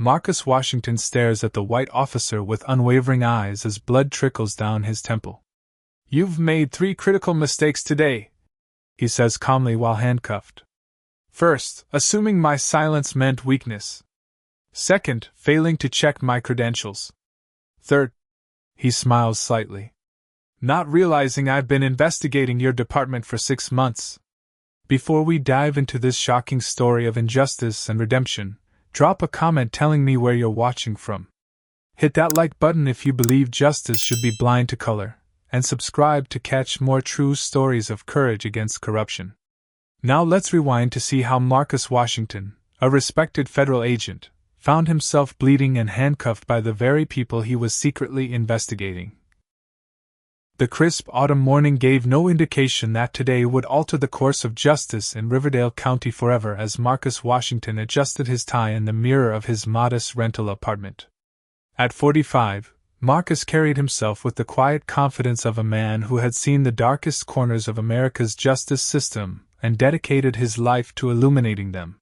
Marcus Washington stares at the white officer with unwavering eyes as blood trickles down his temple. "You've made 3 critical mistakes today," he says calmly while handcuffed. "First, assuming my silence meant weakness. Second, failing to check my credentials. Third," he smiles slightly, "not realizing I've been investigating your department for 6 months. Before we dive into this shocking story of injustice and redemption, drop a comment telling me where you're watching from. Hit that like button if you believe justice should be blind to color, and subscribe to catch more true stories of courage against corruption." Now let's rewind to see how Marcus Washington, a respected federal agent, found himself bleeding and handcuffed by the very people he was secretly investigating. The crisp autumn morning gave no indication that today would alter the course of justice in Riverdale County forever as Marcus Washington adjusted his tie in the mirror of his modest rental apartment. At 45, Marcus carried himself with the quiet confidence of a man who had seen the darkest corners of America's justice system and dedicated his life to illuminating them.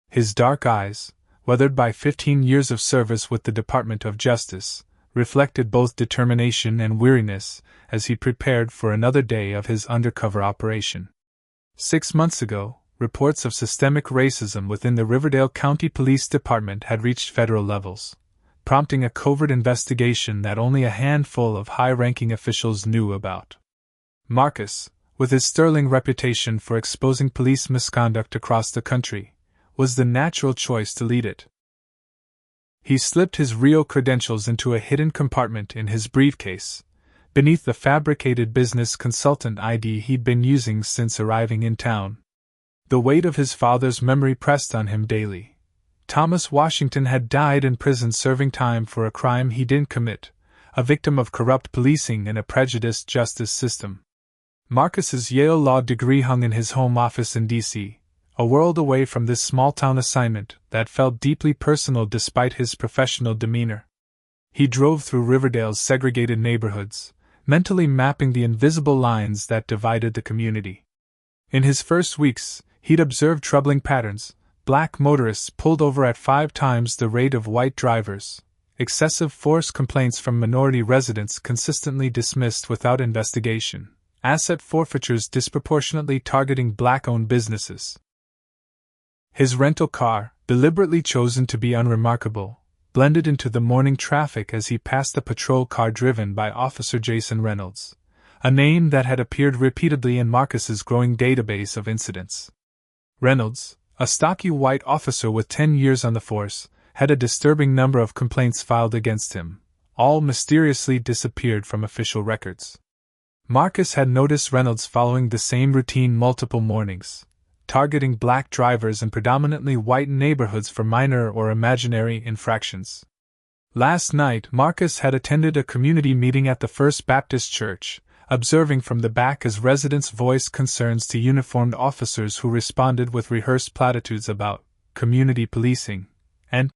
His dark eyes, weathered by 15 years of service with the Department of Justice, reflected both determination and weariness as he prepared for another day of his undercover operation. 6 months ago, reports of systemic racism within the Riverdale County Police Department had reached federal levels, prompting a covert investigation that only a handful of high-ranking officials knew about. Marcus, with his sterling reputation for exposing police misconduct across the country, was the natural choice to lead it. He slipped his real credentials into a hidden compartment in his briefcase, beneath the fabricated business consultant ID he'd been using since arriving in town. The weight of his father's memory pressed on him daily. Thomas Washington had died in prison serving time for a crime he didn't commit, a victim of corrupt policing and a prejudiced justice system. Marcus's Yale law degree hung in his home office in D.C., a world away from this small-town assignment that felt deeply personal despite his professional demeanor. He drove through Riverdale's segregated neighborhoods, mentally mapping the invisible lines that divided the community. In his first weeks, he'd observed troubling patterns: black motorists pulled over at 5 times the rate of white drivers, excessive force complaints from minority residents consistently dismissed without investigation, asset forfeitures disproportionately targeting black-owned businesses. His rental car, deliberately chosen to be unremarkable, blended into the morning traffic as he passed the patrol car driven by Officer Jason Reynolds, a name that had appeared repeatedly in Marcus's growing database of incidents. Reynolds, a stocky white officer with 10 years on the force, had a disturbing number of complaints filed against him, all mysteriously disappeared from official records. Marcus had noticed Reynolds following the same routine multiple mornings, targeting black drivers in predominantly white neighborhoods for minor or imaginary infractions. Last night, Marcus had attended a community meeting at the First Baptist Church, observing from the back as residents voiced concerns to uniformed officers who responded with rehearsed platitudes about community policing and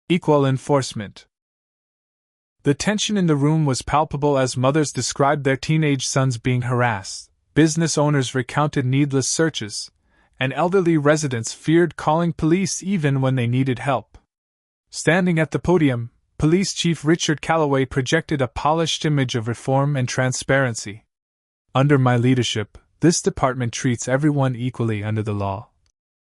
equal enforcement. The tension in the room was palpable as mothers described their teenage sons being harassed, business owners recounted needless searches, and elderly residents feared calling police even when they needed help. Standing at the podium, Police Chief Richard Calloway projected a polished image of reform and transparency. "Under my leadership, this department treats everyone equally under the law,"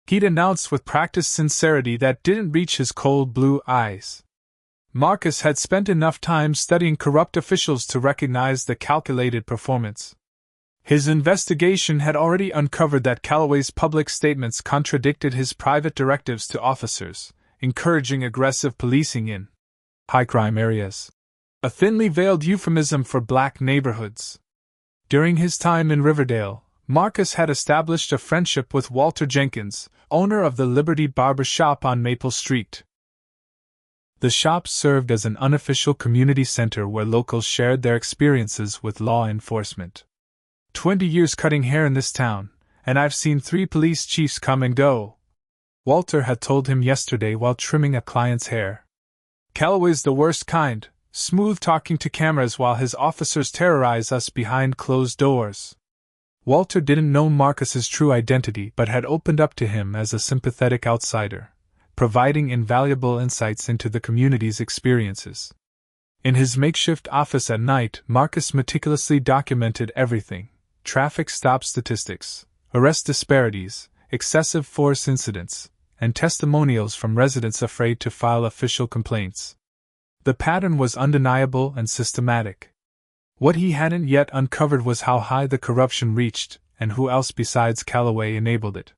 he'd announced with practiced sincerity that didn't reach his cold blue eyes. Marcus had spent enough time studying corrupt officials to recognize the calculated performance. His investigation had already uncovered that Calloway's public statements contradicted his private directives to officers, encouraging aggressive policing in high-crime areas, a thinly veiled euphemism for black neighborhoods. During his time in Riverdale, Marcus had established a friendship with Walter Jenkins, owner of the Liberty Barber Shop on Maple Street. The shop served as an unofficial community center where locals shared their experiences with law enforcement. 20 years cutting hair in this town, and I've seen 3 police chiefs come and go, Walter had told him yesterday while trimming a client's hair. Calloway's the worst kind, smooth talking to cameras while his officers terrorize us behind closed doors. Walter didn't know Marcus's true identity but had opened up to him as a sympathetic outsider, providing invaluable insights into the community's experiences. In his makeshift office at night, Marcus meticulously documented everything: traffic stop statistics, arrest disparities, excessive force incidents, and testimonials from residents afraid to file official complaints. The pattern was undeniable and systematic. What he hadn't yet uncovered was how high the corruption reached, and who else besides Calloway enabled it.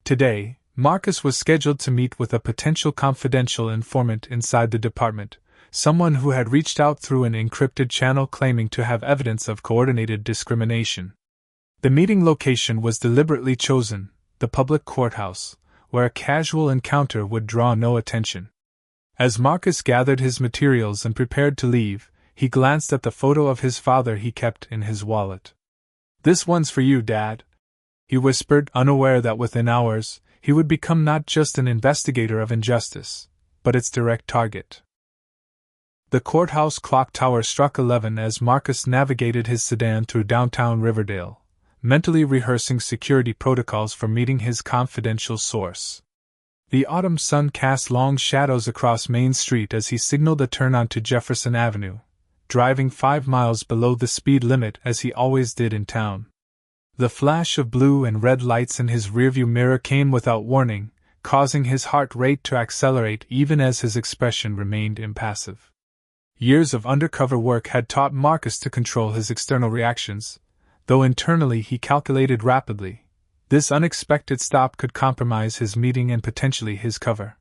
Today, Marcus was scheduled to meet with a potential confidential informant inside the department, someone who had reached out through an encrypted channel claiming to have evidence of coordinated discrimination. The meeting location was deliberately chosen, the public courthouse, where a casual encounter would draw no attention. As Marcus gathered his materials and prepared to leave, he glanced at the photo of his father he kept in his wallet. "This one's for you, Dad," he whispered, unaware that within hours, he would become not just an investigator of injustice, but its direct target. The courthouse clock tower struck 11 as Marcus navigated his sedan through downtown Riverdale, mentally rehearsing security protocols for meeting his confidential source. The autumn sun cast long shadows across Main Street as he signaled a turn onto Jefferson Avenue, driving 5 miles below the speed limit as he always did in town. The flash of blue and red lights in his rearview mirror came without warning, causing his heart rate to accelerate even as his expression remained impassive. Years of undercover work had taught Marcus to control his external reactions, though internally he calculated rapidly. This unexpected stop could compromise his meeting and potentially his cover.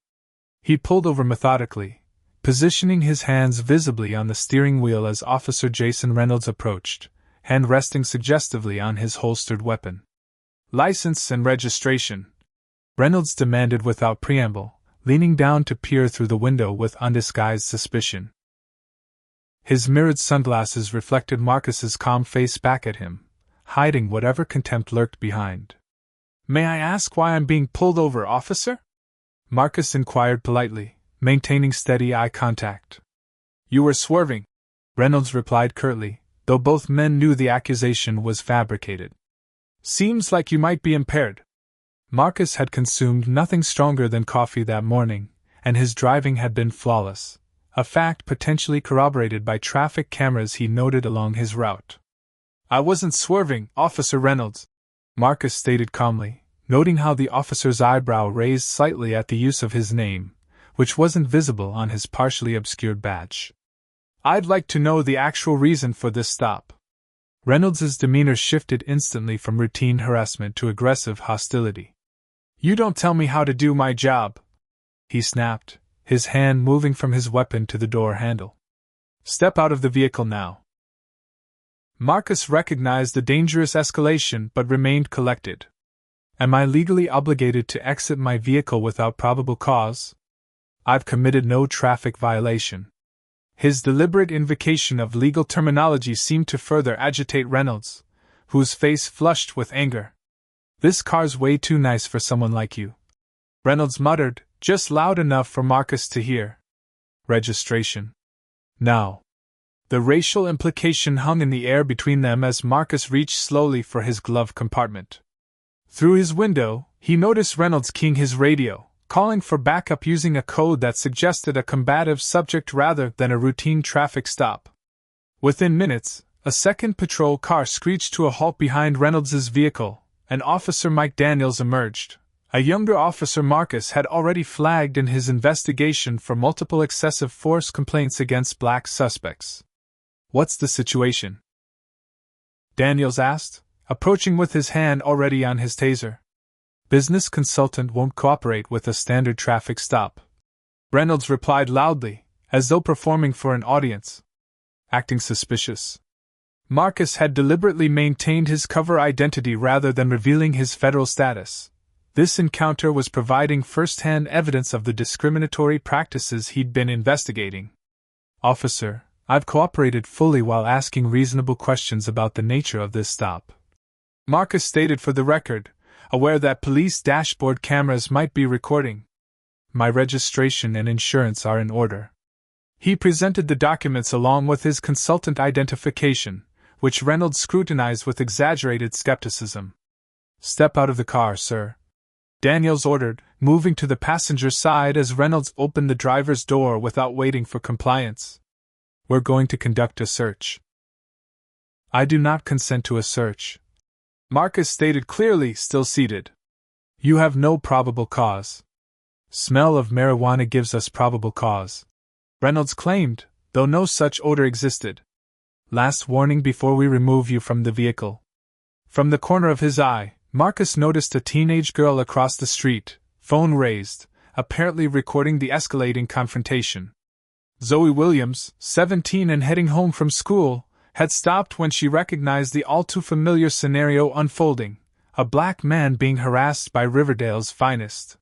He pulled over methodically, positioning his hands visibly on the steering wheel as Officer Jason Reynolds approached, hand resting suggestively on his holstered weapon. "License and registration," Reynolds demanded without preamble, leaning down to peer through the window with undisguised suspicion. His mirrored sunglasses reflected Marcus's calm face back at him, hiding whatever contempt lurked behind. "May I ask why I'm being pulled over, officer?" Marcus inquired politely, maintaining steady eye contact. "You were swerving," Reynolds replied curtly, though both men knew the accusation was fabricated. "Seems like you might be impaired." Marcus had consumed nothing stronger than coffee that morning, and his driving had been flawless, a fact potentially corroborated by traffic cameras he noted along his route. "I wasn't swerving, Officer Reynolds," Marcus stated calmly, noting how the officer's eyebrow raised slightly at the use of his name, which wasn't visible on his partially obscured badge. "I'd like to know the actual reason for this stop." Reynolds's demeanor shifted instantly from routine harassment to aggressive hostility. "You don't tell me how to do my job," he snapped, his hand moving from his weapon to the door handle. "Step out of the vehicle now." Marcus recognized the dangerous escalation but remained collected. "Am I legally obligated to exit my vehicle without probable cause? I've committed no traffic violation." His deliberate invocation of legal terminology seemed to further agitate Reynolds, whose face flushed with anger. "This car's way too nice for someone like you," Reynolds muttered, just loud enough for Marcus to hear. "Registration. Now." The racial implication hung in the air between them as Marcus reached slowly for his glove compartment. Through his window, he noticed Reynolds keying his radio, calling for backup using a code that suggested a combative subject rather than a routine traffic stop. Within minutes, a second patrol car screeched to a halt behind Reynolds's vehicle, and Officer Mike Daniels emerged. A younger officer Marcus had already flagged in his investigation for multiple excessive force complaints against black suspects. "What's the situation?" Daniels asked, approaching with his hand already on his taser. "Business consultant won't cooperate with a standard traffic stop," Reynolds replied loudly, as though performing for an audience. Acting suspicious. Marcus had deliberately maintained his cover identity rather than revealing his federal status. This encounter was providing first-hand evidence of the discriminatory practices he'd been investigating. "Officer, I've cooperated fully while asking reasonable questions about the nature of this stop," Marcus stated for the record, aware that police dashboard cameras might be recording. "My registration and insurance are in order." He presented the documents along with his consultant identification, which Reynolds scrutinized with exaggerated skepticism. "Step out of the car, sir," Daniels ordered, moving to the passenger side as Reynolds opened the driver's door without waiting for compliance. "We're going to conduct a search." "I do not consent to a search," Marcus stated clearly, still seated. "You have no probable cause." "Smell of marijuana gives us probable cause," Reynolds claimed, though no such odor existed. "Last warning before we remove you from the vehicle." From the corner of his eye, Marcus noticed a teenage girl across the street, phone raised, apparently recording the escalating confrontation. Zoe Williams, 17 and heading home from school, had stopped when she recognized the all-too-familiar scenario unfolding, a black man being harassed by Riverdale's finest.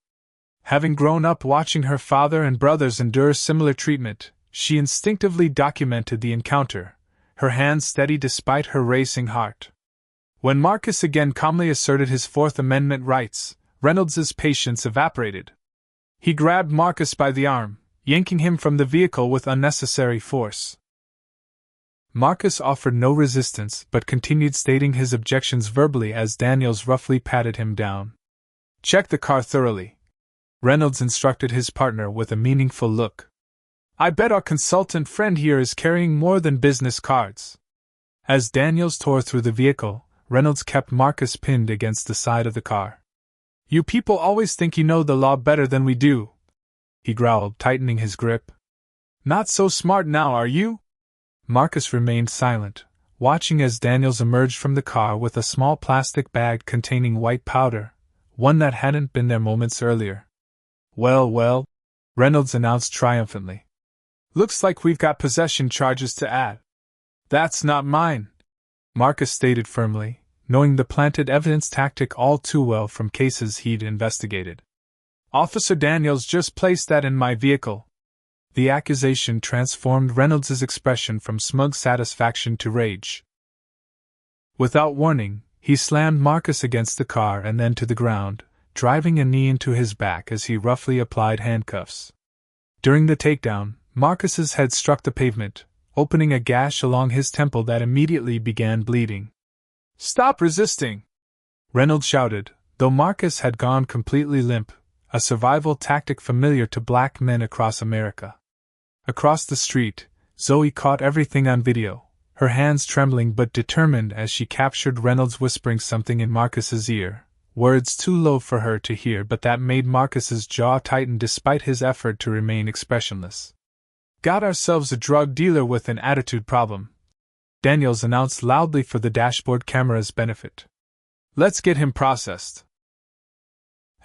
Having grown up watching her father and brothers endure similar treatment, she instinctively documented the encounter, her hands steady despite her racing heart. When Marcus again calmly asserted his Fourth Amendment rights, Reynolds's patience evaporated. He grabbed Marcus by the arm, yanking him from the vehicle with unnecessary force. Marcus offered no resistance but continued stating his objections verbally as Daniels roughly patted him down. "Check the car thoroughly," Reynolds instructed his partner with a meaningful look. "I bet our consultant friend here is carrying more than business cards." As Daniels tore through the vehicle, Reynolds kept Marcus pinned against the side of the car. "You people always think you know the law better than we do," he growled, tightening his grip. "Not so smart now, are you?" Marcus remained silent, watching as Daniels emerged from the car with a small plastic bag containing white powder, one that hadn't been there moments earlier. Well, Reynolds announced triumphantly. "Looks like we've got possession charges to add." "That's not mine," Marcus stated firmly, knowing the planted evidence tactic all too well from cases he'd investigated. "Officer Daniels just placed that in my vehicle." The accusation transformed Reynolds's expression from smug satisfaction to rage. Without warning, he slammed Marcus against the car and then to the ground, driving a knee into his back as he roughly applied handcuffs. During the takedown, Marcus's head struck the pavement, opening a gash along his temple that immediately began bleeding. "Stop resisting!" Reynolds shouted, though Marcus had gone completely limp, a survival tactic familiar to black men across America. Across the street, Zoe caught everything on video, her hands trembling but determined as she captured Reynolds whispering something in Marcus's ear, words too low for her to hear but that made Marcus's jaw tighten despite his effort to remain expressionless. "Got ourselves a drug dealer with an attitude problem," Daniels announced loudly for the dashboard camera's benefit. "Let's get him processed."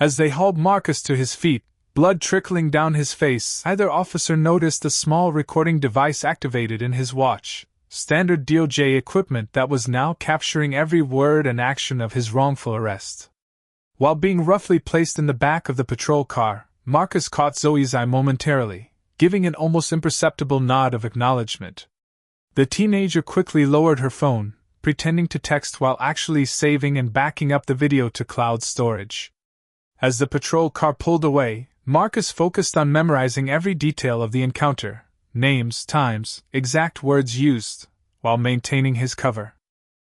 As they hauled Marcus to his feet, blood trickling down his face, either officer noticed a small recording device activated in his watch, standard DOJ equipment that was now capturing every word and action of his wrongful arrest. While being roughly placed in the back of the patrol car, Marcus caught Zoe's eye momentarily, giving an almost imperceptible nod of acknowledgement. The teenager quickly lowered her phone, pretending to text while actually saving and backing up the video to cloud storage. As the patrol car pulled away, Marcus focused on memorizing every detail of the encounter, names, times, exact words used, while maintaining his cover.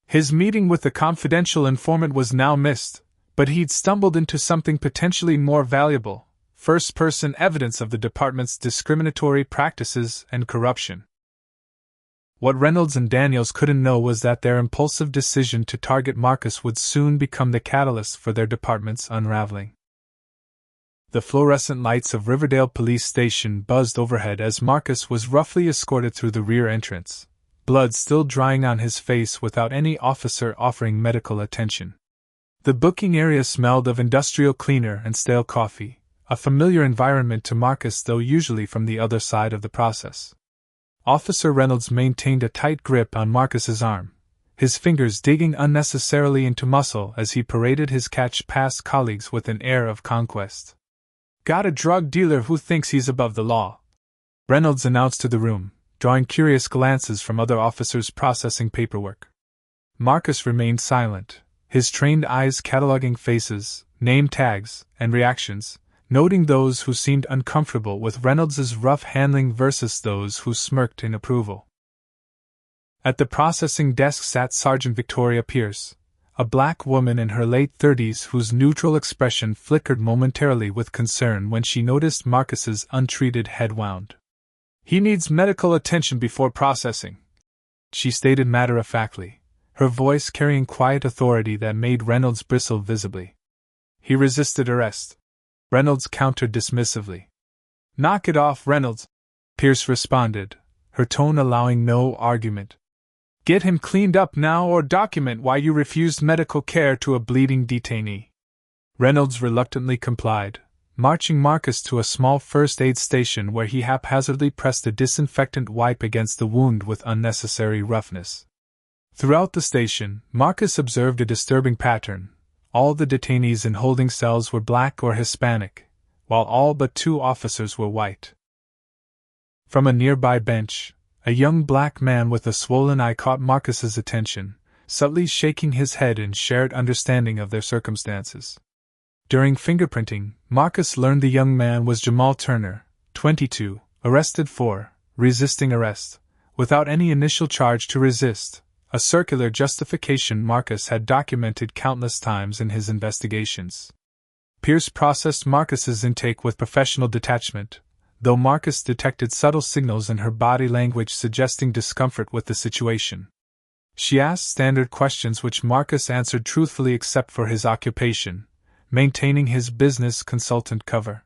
His meeting with the confidential informant was now missed, but he'd stumbled into something potentially more valuable: first-person evidence of the department's discriminatory practices and corruption. What Reynolds and Daniels couldn't know was that their impulsive decision to target Marcus would soon become the catalyst for their department's unraveling. The fluorescent lights of Riverdale Police Station buzzed overhead as Marcus was roughly escorted through the rear entrance, blood still drying on his face without any officer offering medical attention. The booking area smelled of industrial cleaner and stale coffee, a familiar environment to Marcus though usually from the other side of the process. Officer Reynolds maintained a tight grip on Marcus's arm, his fingers digging unnecessarily into muscle as he paraded his catch past colleagues with an air of conquest. "Got a drug dealer who thinks he's above the law," Reynolds announced to the room, drawing curious glances from other officers processing paperwork. Marcus remained silent, his trained eyes cataloging faces, name tags, and reactions, noting those who seemed uncomfortable with Reynolds's rough handling versus those who smirked in approval. At the processing desk sat Sergeant Victoria Pierce, a black woman in her late 30s whose neutral expression flickered momentarily with concern when she noticed Marcus's untreated head wound. "He needs medical attention before processing," she stated matter-of-factly, her voice carrying quiet authority that made Reynolds bristle visibly. "He resisted arrest," Reynolds countered dismissively. "Knock it off, Reynolds," Pierce responded, her tone allowing no argument. "Get him cleaned up now or document why you refused medical care to a bleeding detainee." Reynolds reluctantly complied, marching Marcus to a small first aid station where he haphazardly pressed a disinfectant wipe against the wound with unnecessary roughness. Throughout the station, Marcus observed a disturbing pattern. All the detainees in holding cells were black or Hispanic, while all but 2 officers were white. From a nearby bench, a young black man with a swollen eye caught Marcus's attention, subtly shaking his head in shared understanding of their circumstances. During fingerprinting, Marcus learned the young man was Jamal Turner, 22, arrested for resisting arrest, without any initial charge to resist, a circular justification Marcus had documented countless times in his investigations. Pierce processed Marcus's intake with professional detachment, though Marcus detected subtle signals in her body language suggesting discomfort with the situation. She asked standard questions which Marcus answered truthfully except for his occupation, maintaining his business consultant cover.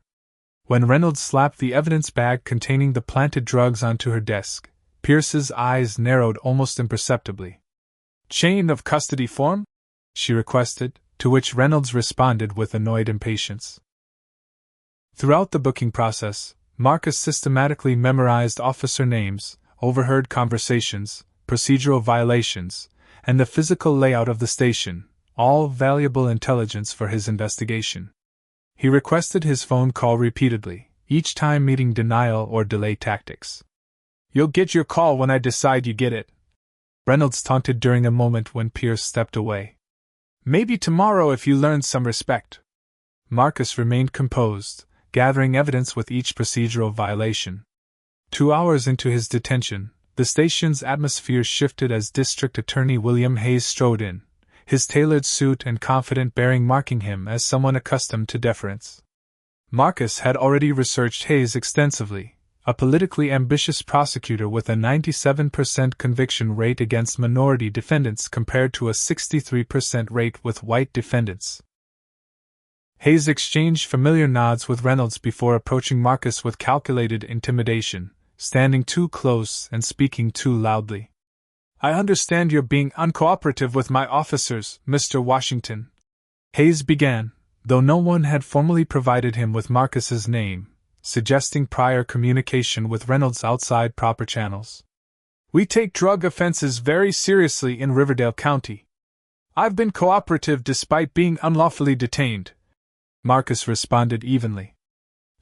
When Reynolds slapped the evidence bag containing the planted drugs onto her desk, Pierce's eyes narrowed almost imperceptibly. "Chain of custody form?" she requested, to which Reynolds responded with annoyed impatience. Throughout the booking process, Marcus systematically memorized officer names, overheard conversations, procedural violations, and the physical layout of the station, all valuable intelligence for his investigation. He requested his phone call repeatedly, each time meeting denial or delay tactics. "You'll get your call when I decide you get it," Reynolds taunted during a moment when Pierce stepped away. "Maybe tomorrow if you learn some respect." Marcus remained composed, gathering evidence with each procedural violation. 2 hours into his detention, the station's atmosphere shifted as District Attorney William Hayes strode in, his tailored suit and confident bearing marking him as someone accustomed to deference. Marcus had already researched Hayes extensively, a politically ambitious prosecutor with a 97% conviction rate against minority defendants compared to a 63% rate with white defendants. Hayes exchanged familiar nods with Reynolds before approaching Marcus with calculated intimidation, standing too close and speaking too loudly. "I understand you're being uncooperative with my officers, Mr. Washington," Hayes began, though no one had formally provided him with Marcus's name, suggesting prior communication with Reynolds outside proper channels. "We take drug offenses very seriously in Riverdale County. I've been cooperative despite being unlawfully detained," Marcus responded evenly.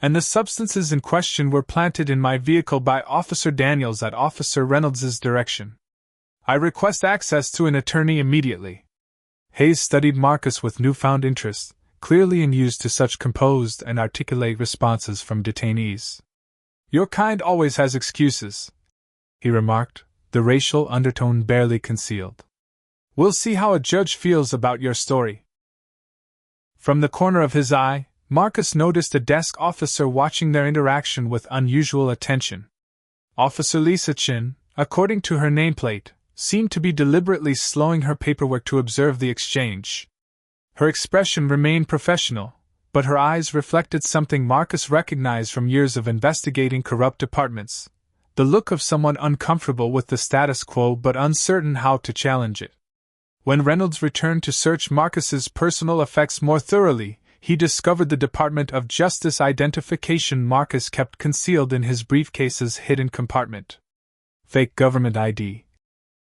"And the substances in question were planted in my vehicle by Officer Daniels at Officer Reynolds's direction. I request access to an attorney immediately." Hayes studied Marcus with newfound interest, clearly unused to such composed and articulate responses from detainees. "Your kind always has excuses," he remarked, the racial undertone barely concealed. "We'll see how a judge feels about your story." From the corner of his eye, Marcus noticed a desk officer watching their interaction with unusual attention. Officer Lisa Chin, according to her nameplate, seemed to be deliberately slowing her paperwork to observe the exchange. Her expression remained professional, but her eyes reflected something Marcus recognized from years of investigating corrupt departments: the look of someone uncomfortable with the status quo but uncertain how to challenge it. When Reynolds returned to search Marcus's personal effects more thoroughly, he discovered the Department of Justice identification Marcus kept concealed in his briefcase's hidden compartment. "Fake government ID,"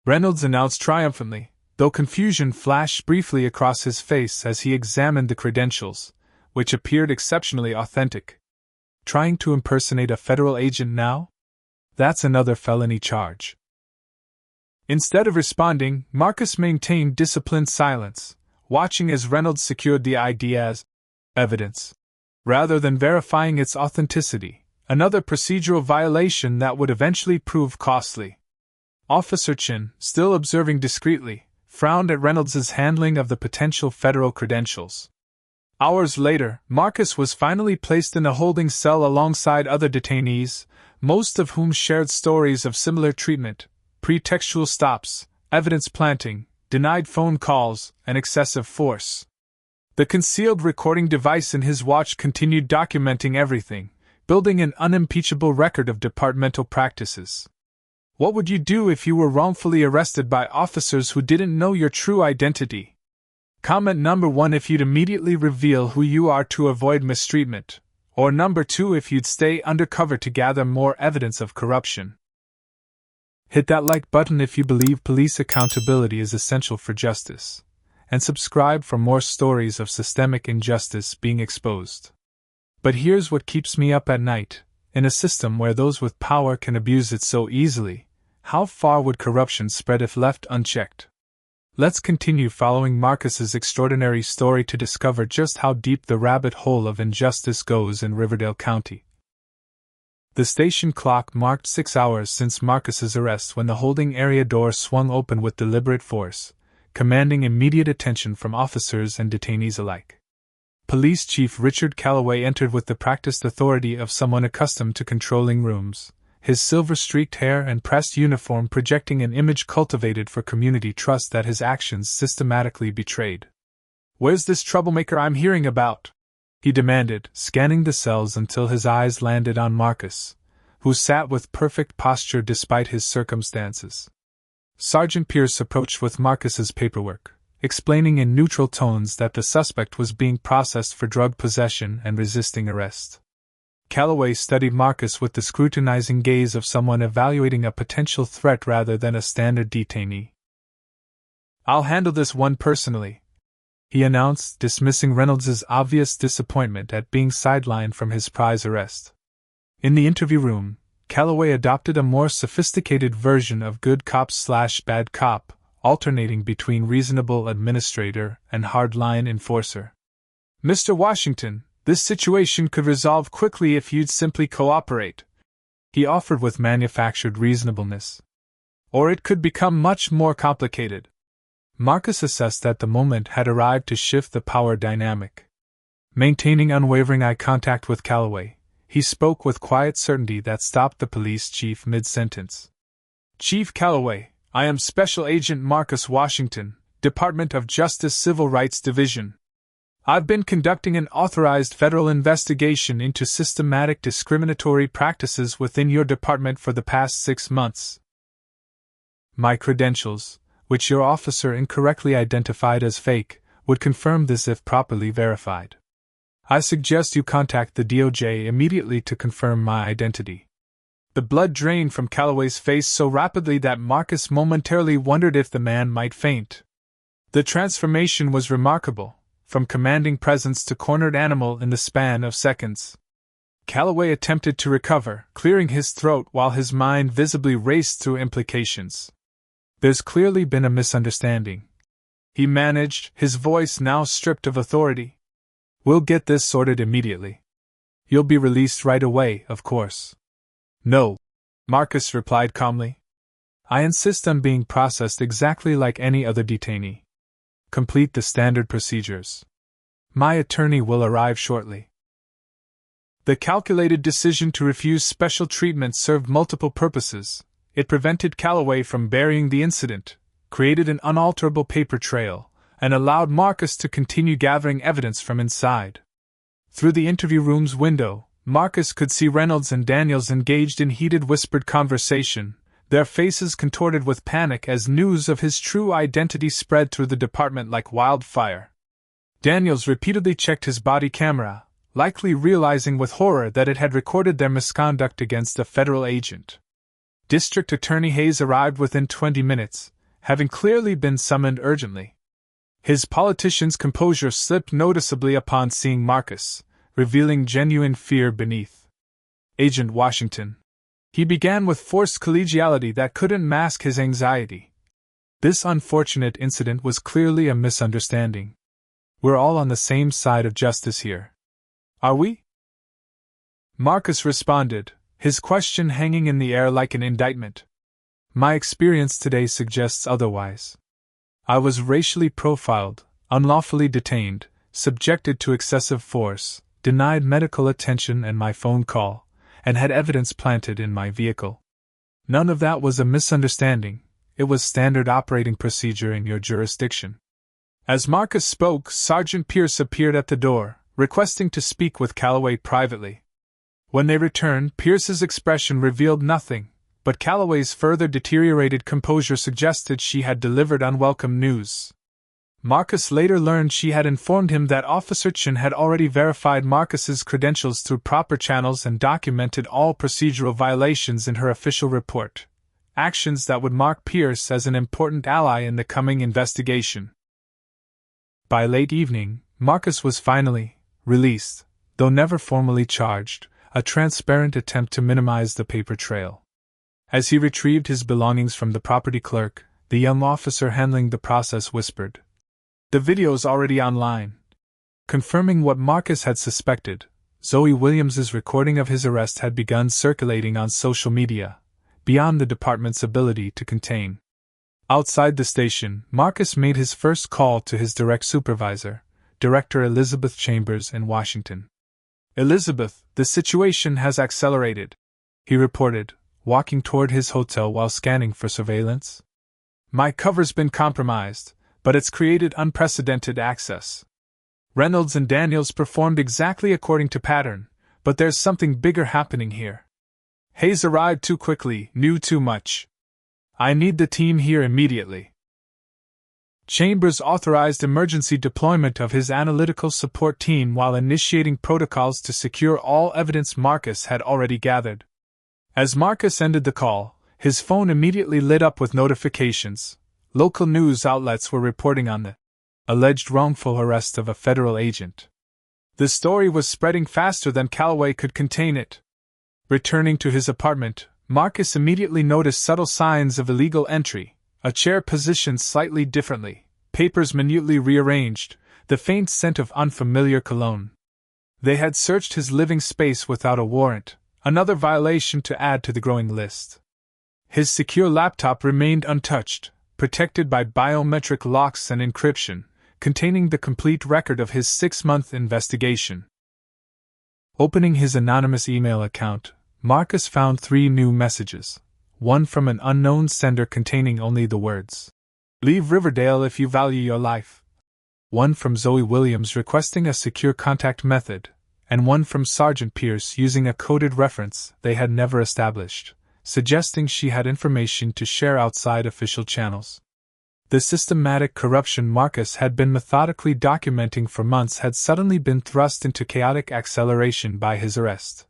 Reynolds announced triumphantly, though confusion flashed briefly across his face as he examined the credentials, which appeared exceptionally authentic. "Trying to impersonate a federal agent now? That's another felony charge." Instead of responding, Marcus maintained disciplined silence, watching as Reynolds secured the ID as evidence, rather than verifying its authenticity, another procedural violation that would eventually prove costly. Officer Chin, still observing discreetly, frowned at Reynolds's handling of the potential federal credentials. Hours later, Marcus was finally placed in a holding cell alongside other detainees, most of whom shared stories of similar treatment, pretextual stops, evidence planting, denied phone calls, and excessive force. The concealed recording device in his watch continued documenting everything, building an unimpeachable record of departmental practices. What would you do if you were wrongfully arrested by officers who didn't know your true identity? Comment number 1 if you'd immediately reveal who you are to avoid mistreatment, or number 2 if you'd stay undercover to gather more evidence of corruption. Hit that like button if you believe police accountability is essential for justice, and subscribe for more stories of systemic injustice being exposed. But here's what keeps me up at night: in a system where those with power can abuse it so easily, how far would corruption spread if left unchecked? Let's continue following Marcus's extraordinary story to discover just how deep the rabbit hole of injustice goes in Riverdale County. The station clock marked 6 hours since Marcus's arrest when the holding area door swung open with deliberate force, commanding immediate attention from officers and detainees alike. Police Chief Richard Calloway entered with the practiced authority of someone accustomed to controlling rooms, his silver-streaked hair and pressed uniform projecting an image cultivated for community trust that his actions systematically betrayed. "Where's this troublemaker I'm hearing about?" he demanded, scanning the cells until his eyes landed on Marcus, who sat with perfect posture despite his circumstances. Sergeant Pierce approached with Marcus's paperwork, explaining in neutral tones that the suspect was being processed for drug possession and resisting arrest. Calloway studied Marcus with the scrutinizing gaze of someone evaluating a potential threat rather than a standard detainee. "I'll handle this one personally," he announced, dismissing Reynolds's obvious disappointment at being sidelined from his prize arrest. In the interview room, Calloway adopted a more sophisticated version of good cop/bad cop, alternating between reasonable administrator and hardline enforcer. "Mr. Washington, this situation could resolve quickly if you'd simply cooperate," he offered with manufactured reasonableness. "Or it could become much more complicated." Marcus assessed that the moment had arrived to shift the power dynamic. Maintaining unwavering eye contact with Calloway, he spoke with quiet certainty that stopped the police chief mid-sentence. "Chief Calloway, I am Special Agent Marcus Washington, Department of Justice Civil Rights Division. I've been conducting an authorized federal investigation into systematic discriminatory practices within your department for the past 6 months. My credentials, which your officer incorrectly identified as fake, would confirm this if properly verified. I suggest you contact the DOJ immediately to confirm my identity." The blood drained from Calloway's face so rapidly that Marcus momentarily wondered if the man might faint. The transformation was remarkable, from commanding presence to cornered animal in the span of seconds. Calloway attempted to recover, clearing his throat while his mind visibly raced through implications. "There's clearly been a misunderstanding," he managed, his voice now stripped of authority. "We'll get this sorted immediately. You'll be released right away, of course." "No," Marcus replied calmly. "I insist on being processed exactly like any other detainee. Complete the standard procedures. My attorney will arrive shortly." The calculated decision to refuse special treatment served multiple purposes. It prevented Calloway from burying the incident, created an unalterable paper trail, and allowed Marcus to continue gathering evidence from inside. Through the interview room's window, Marcus could see Reynolds and Daniels engaged in heated whispered conversation, their faces contorted with panic as news of his true identity spread through the department like wildfire. Daniels repeatedly checked his body camera, likely realizing with horror that it had recorded their misconduct against a federal agent. District Attorney Hayes arrived within 20 minutes, having clearly been summoned urgently. His politician's composure slipped noticeably upon seeing Marcus, revealing genuine fear beneath. "Agent Washington," he began with forced collegiality that couldn't mask his anxiety. "This unfortunate incident was clearly a misunderstanding. We're all on the same side of justice here. Are we?" Marcus responded, his question hanging in the air like an indictment. "My experience today suggests otherwise. I was racially profiled, unlawfully detained, subjected to excessive force, denied medical attention and my phone call, and had evidence planted in my vehicle. None of that was a misunderstanding, it was standard operating procedure in your jurisdiction." As Marcus spoke, Sergeant Pierce appeared at the door, requesting to speak with Calloway privately. When they returned, Pierce's expression revealed nothing, but Calloway's further deteriorated composure suggested she had delivered unwelcome news. Marcus later learned she had informed him that Officer Chen had already verified Marcus's credentials through proper channels and documented all procedural violations in her official report, actions that would mark Pierce as an important ally in the coming investigation. By late evening, Marcus was finally released, though never formally charged, a transparent attempt to minimize the paper trail. As he retrieved his belongings from the property clerk, the young officer handling the process whispered, "The video's already online." Confirming what Marcus had suspected, Zoe Williams's recording of his arrest had begun circulating on social media, beyond the department's ability to contain. Outside the station, Marcus made his first call to his direct supervisor, Director Elizabeth Chambers in Washington. "Elizabeth, the situation has accelerated," he reported, walking toward his hotel while scanning for surveillance. "My cover's been compromised, but it's created unprecedented access. Reynolds and Daniels performed exactly according to pattern, but there's something bigger happening here. Hayes arrived too quickly, knew too much. I need the team here immediately." Chambers authorized emergency deployment of his analytical support team while initiating protocols to secure all evidence Marcus had already gathered. As Marcus ended the call, his phone immediately lit up with notifications. Local news outlets were reporting on the alleged wrongful arrest of a federal agent. The story was spreading faster than Calloway could contain it. Returning to his apartment, Marcus immediately noticed subtle signs of illegal entry: a chair positioned slightly differently, papers minutely rearranged, the faint scent of unfamiliar cologne. They had searched his living space without a warrant, another violation to add to the growing list. His secure laptop remained untouched, protected by biometric locks and encryption, containing the complete record of his 6-month investigation. Opening his anonymous email account, Marcus found 3 new messages. One from an unknown sender containing only the words, "Leave Riverdale if you value your life." One from Zoe Williams requesting a secure contact method, and one from Sergeant Pierce using a coded reference they had never established, suggesting she had information to share outside official channels. The systematic corruption Marcus had been methodically documenting for months had suddenly been thrust into chaotic acceleration by his arrest.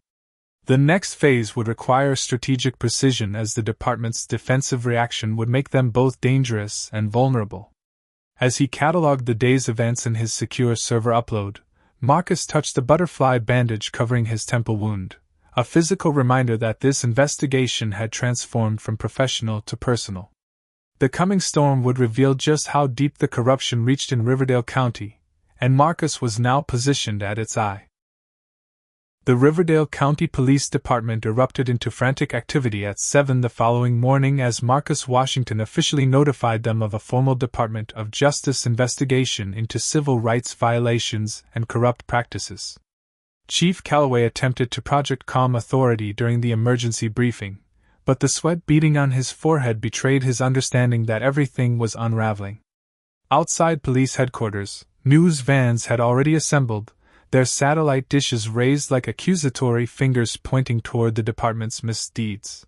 The next phase would require strategic precision, as the department's defensive reaction would make them both dangerous and vulnerable. As he cataloged the day's events in his secure server upload, Marcus touched the butterfly bandage covering his temple wound, a physical reminder that this investigation had transformed from professional to personal. The coming storm would reveal just how deep the corruption reached in Riverdale County, and Marcus was now positioned at its eye. The Riverdale County Police Department erupted into frantic activity at 7 the following morning as Marcus Washington officially notified them of a formal Department of Justice investigation into civil rights violations and corrupt practices. Chief Calloway attempted to project calm authority during the emergency briefing, but the sweat beading on his forehead betrayed his understanding that everything was unraveling. Outside police headquarters, news vans had already assembled, their satellite dishes raised like accusatory fingers pointing toward the department's misdeeds.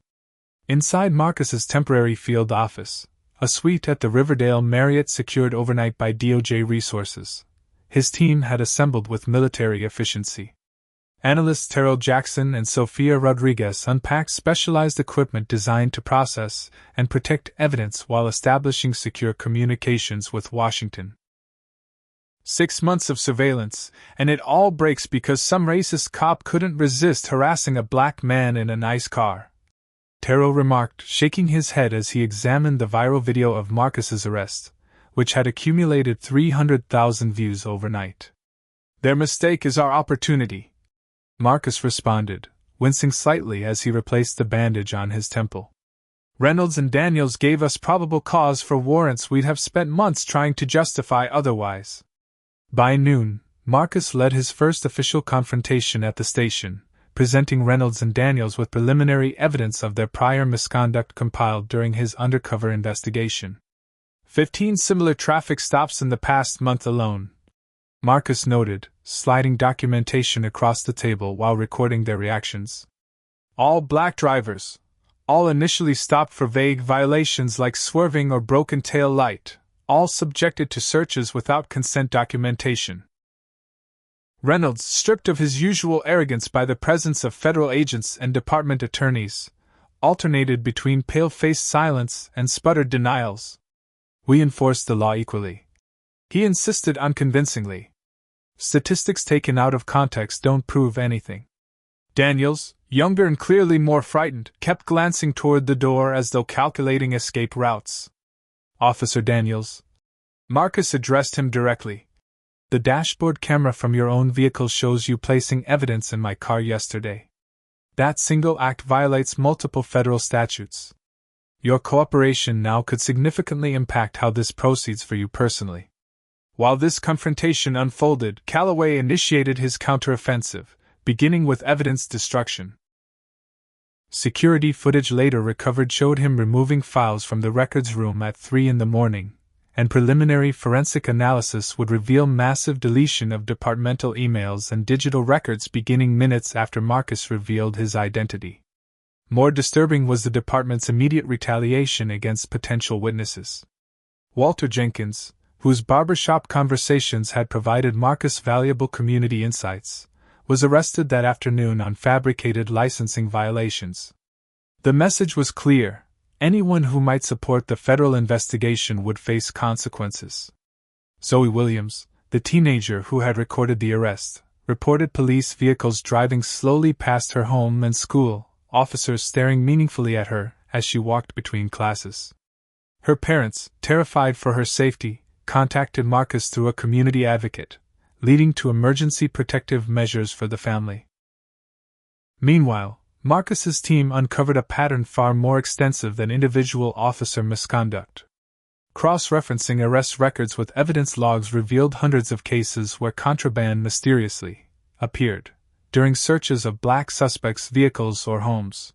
Inside Marcus's temporary field office, a suite at the Riverdale Marriott secured overnight by DOJ resources, his team had assembled with military efficiency. Analysts Terrell Jackson and Sofia Rodriguez unpacked specialized equipment designed to process and protect evidence while establishing secure communications with Washington. 6 months of surveillance, and it all breaks because some racist cop couldn't resist harassing a black man in a nice car, Terrell remarked, shaking his head as he examined the viral video of Marcus's arrest, which had accumulated 300,000 views overnight. "Their mistake is our opportunity," Marcus responded, wincing slightly as he replaced the bandage on his temple. Reynolds and Daniels gave us probable cause for warrants we'd have spent months trying to justify otherwise. By noon, Marcus led his first official confrontation at the station, presenting Reynolds and Daniels with preliminary evidence of their prior misconduct compiled during his undercover investigation. 15 similar traffic stops in the past month alone, Marcus noted, sliding documentation across the table while recording their reactions. All black drivers. All initially stopped for vague violations like swerving or broken tail light, all subjected to searches without consent documentation. Reynolds, stripped of his usual arrogance by the presence of federal agents and department attorneys, alternated between pale-faced silence and sputtered denials. We enforce the law equally, he insisted unconvincingly. Statistics taken out of context don't prove anything. Daniels, younger and clearly more frightened, kept glancing toward the door as though calculating escape routes. Officer Daniels. Marcus addressed him directly. The dashboard camera from your own vehicle shows you placing evidence in my car yesterday. That single act violates multiple federal statutes. Your cooperation now could significantly impact how this proceeds for you personally. While this confrontation unfolded, Calloway initiated his counteroffensive, beginning with evidence destruction. Security footage later recovered showed him removing files from the records room at 3 a.m, and preliminary forensic analysis would reveal massive deletion of departmental emails and digital records beginning minutes after Marcus revealed his identity. More disturbing was the department's immediate retaliation against potential witnesses. Walter Jenkins, whose barbershop conversations had provided Marcus valuable community insights, was arrested that afternoon on fabricated licensing violations. The message was clear: anyone who might support the federal investigation would face consequences. Zoe Williams, the teenager who had recorded the arrest, reported police vehicles driving slowly past her home and school, officers staring meaningfully at her as she walked between classes. Her parents, terrified for her safety, contacted Marcus through a community advocate, leading to emergency protective measures for the family. Meanwhile, Marcus's team uncovered a pattern far more extensive than individual officer misconduct. Cross-referencing arrest records with evidence logs revealed hundreds of cases where contraband mysteriously appeared during searches of black suspects' vehicles or homes.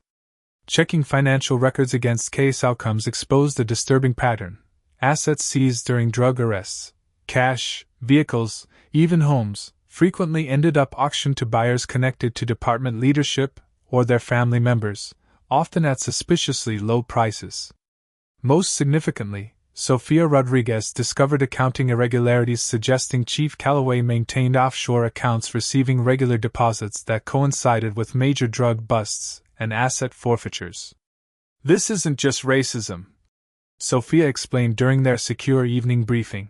Checking financial records against case outcomes exposed a disturbing pattern: assets seized during drug arrests, cash, vehicles, even homes, frequently ended up auctioned to buyers connected to department leadership or their family members, often at suspiciously low prices. Most significantly, Sofia Rodriguez discovered accounting irregularities suggesting Chief Calloway maintained offshore accounts receiving regular deposits that coincided with major drug busts and asset forfeitures. This isn't just racism, Sofia explained during their secure evening briefing.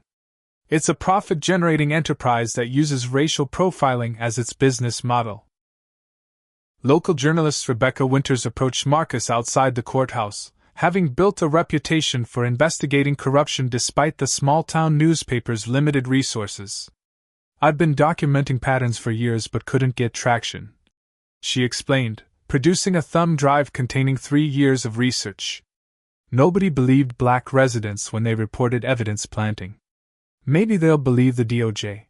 It's a profit-generating enterprise that uses racial profiling as its business model. Local journalist Rebecca Winters approached Marcus outside the courthouse, having built a reputation for investigating corruption despite the small-town newspaper's limited resources. "I'd been documenting patterns for years but couldn't get traction," she explained, producing a thumb drive containing 3 years of research. Nobody believed black residents when they reported evidence planting. Maybe they'll believe the DOJ.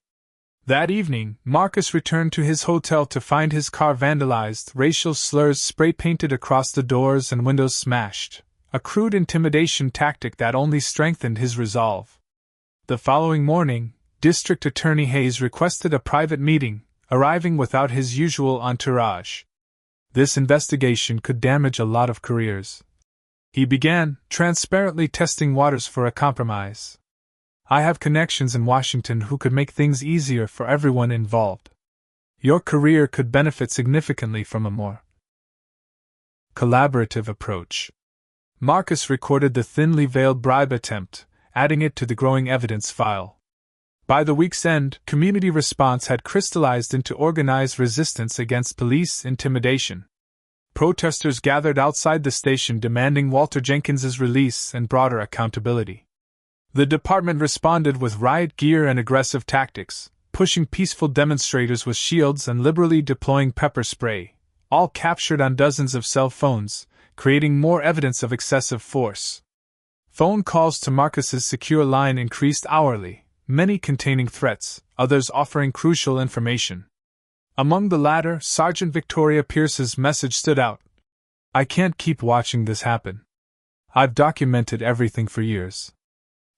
That evening, Marcus returned to his hotel to find his car vandalized, racial slurs spray-painted across the doors and windows smashed, a crude intimidation tactic that only strengthened his resolve. The following morning, District Attorney Hayes requested a private meeting, arriving without his usual entourage. This investigation could damage a lot of careers. He began, transparently testing waters for a compromise. "I have connections in Washington who could make things easier for everyone involved. Your career could benefit significantly from a more collaborative approach." Marcus recorded the thinly veiled bribe attempt, adding it to the growing evidence file. By the week's end, community response had crystallized into organized resistance against police intimidation. Protesters gathered outside the station demanding Walter Jenkins's release and broader accountability. The department responded with riot gear and aggressive tactics, pushing peaceful demonstrators with shields and liberally deploying pepper spray, all captured on dozens of cell phones, creating more evidence of excessive force. Phone calls to Marcus's secure line increased hourly, many containing threats, others offering crucial information. Among the latter, Sergeant Victoria Pierce's message stood out. "I can't keep watching this happen. I've documented everything for years.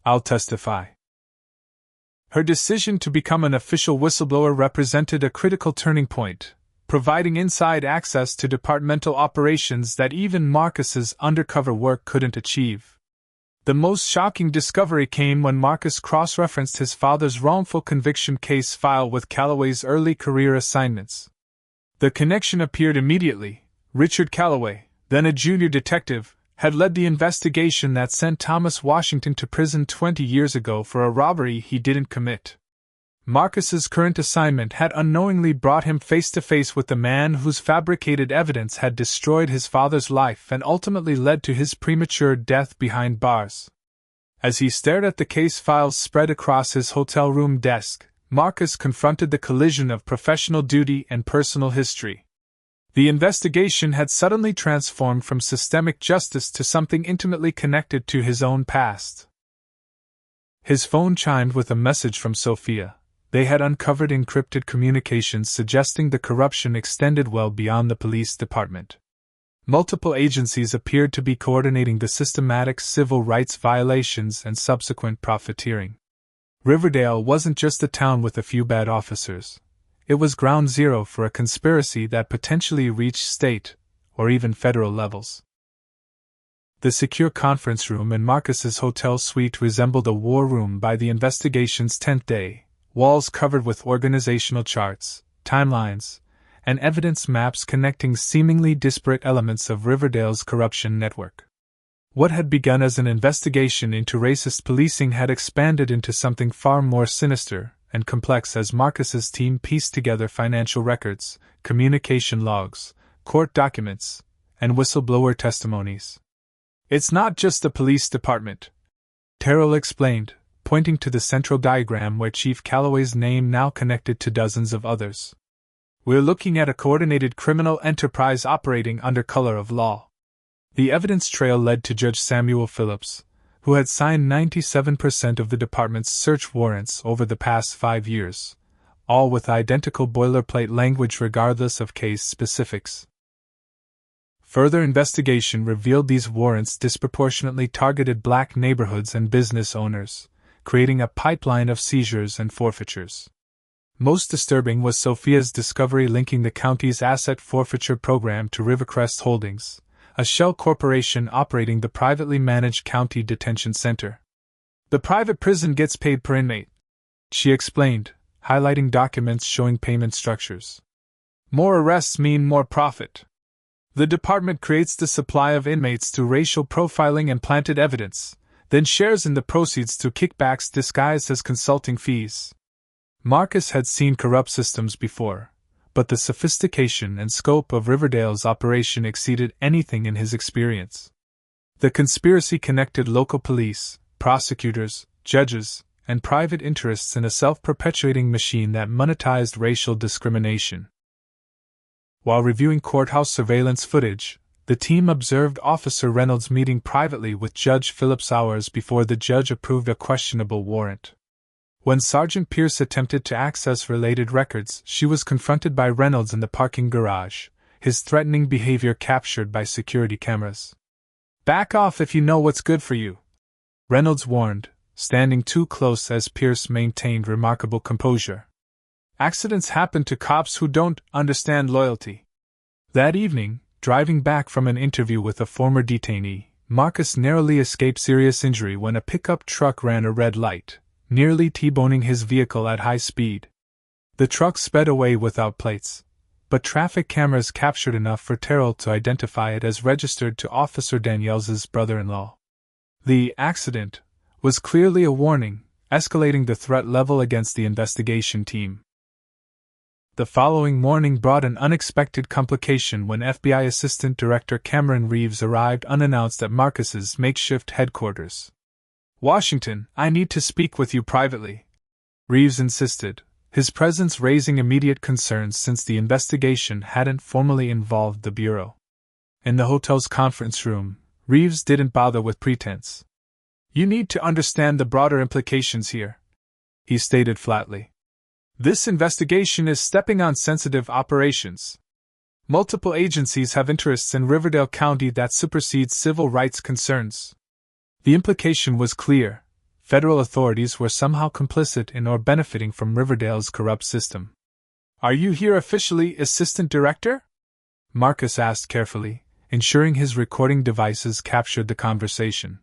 I'll testify." Her decision to become an official whistleblower represented a critical turning point, providing inside access to departmental operations that even Marcus's undercover work couldn't achieve. The most shocking discovery came when Marcus cross-referenced his father's wrongful conviction case file with Calloway's early career assignments. The connection appeared immediately. Richard Calloway, then a junior detective, had led the investigation that sent Thomas Washington to prison 20 years ago for a robbery he didn't commit. Marcus's current assignment had unknowingly brought him face to face with the man whose fabricated evidence had destroyed his father's life and ultimately led to his premature death behind bars. As he stared at the case files spread across his hotel room desk, Marcus confronted the collision of professional duty and personal history. The investigation had suddenly transformed from systemic justice to something intimately connected to his own past. His phone chimed with a message from Sophia. They had uncovered encrypted communications suggesting the corruption extended well beyond the police department. Multiple agencies appeared to be coordinating the systematic civil rights violations and subsequent profiteering. Riverdale wasn't just a town with a few bad officers. It was ground zero for a conspiracy that potentially reached state, or even federal levels. The secure conference room in Marcus's hotel suite resembled a war room by the investigation's 10th day. Walls covered with organizational charts, timelines, and evidence maps connecting seemingly disparate elements of Riverdale's corruption network. What had begun as an investigation into racist policing had expanded into something far more sinister and complex as Marcus's team pieced together financial records, communication logs, court documents, and whistleblower testimonies. "It's not just the police department," Terrell explained, pointing to the central diagram where Chief Calloway's name now connected to dozens of others. "We're looking at a coordinated criminal enterprise operating under color of law." The evidence trail led to Judge Samuel Phillips, who had signed 97% of the department's search warrants over the past 5 years, all with identical boilerplate language regardless of case specifics. Further investigation revealed these warrants disproportionately targeted black neighborhoods and business owners, creating a pipeline of seizures and forfeitures. Most disturbing was Sophia's discovery linking the county's asset forfeiture program to Rivercrest Holdings, a shell corporation operating the privately managed county detention center. "The private prison gets paid per inmate," she explained, highlighting documents showing payment structures. "More arrests mean more profit. The department creates the supply of inmates through racial profiling and planted evidence, then shares in the proceeds through kickbacks disguised as consulting fees." Marcus had seen corrupt systems before, but the sophistication and scope of Riverdale's operation exceeded anything in his experience. The conspiracy connected local police, prosecutors, judges, and private interests in a self-perpetuating machine that monetized racial discrimination. While reviewing courthouse surveillance footage, the team observed Officer Reynolds meeting privately with Judge Phillips hours before the judge approved a questionable warrant. When Sergeant Pierce attempted to access related records, she was confronted by Reynolds in the parking garage, his threatening behavior captured by security cameras. "Back off if you know what's good for you," Reynolds warned, standing too close as Pierce maintained remarkable composure. "Accidents happen to cops who don't understand loyalty." That evening, driving back from an interview with a former detainee, Marcus narrowly escaped serious injury when a pickup truck ran a red light, nearly T-boning his vehicle at high speed. The truck sped away without plates, but traffic cameras captured enough for Terrell to identify it as registered to Officer Danielle's brother-in-law. The accident was clearly a warning, escalating the threat level against the investigation team. The following morning brought an unexpected complication when FBI Assistant Director Cameron Reeves arrived unannounced at Marcus's makeshift headquarters. "Washington, I need to speak with you privately," Reeves insisted, his presence raising immediate concerns since the investigation hadn't formally involved the Bureau. In the hotel's conference room, Reeves didn't bother with pretense. "You need to understand the broader implications here," he stated flatly. "This investigation is stepping on sensitive operations. Multiple agencies have interests in Riverdale County that supersedes civil rights concerns." The implication was clear. Federal authorities were somehow complicit in or benefiting from Riverdale's corrupt system. "Are you here officially, Assistant Director?" Marcus asked carefully, ensuring his recording devices captured the conversation.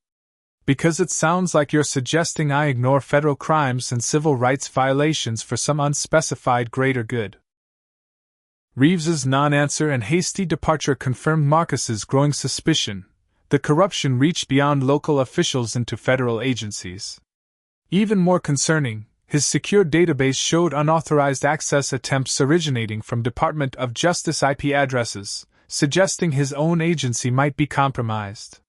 "Because it sounds like you're suggesting I ignore federal crimes and civil rights violations for some unspecified greater good." Reeves's non-answer and hasty departure confirmed Marcus's growing suspicion. The corruption reached beyond local officials into federal agencies. Even more concerning, his secure database showed unauthorized access attempts originating from Department of Justice IP addresses, suggesting his own agency might be compromised.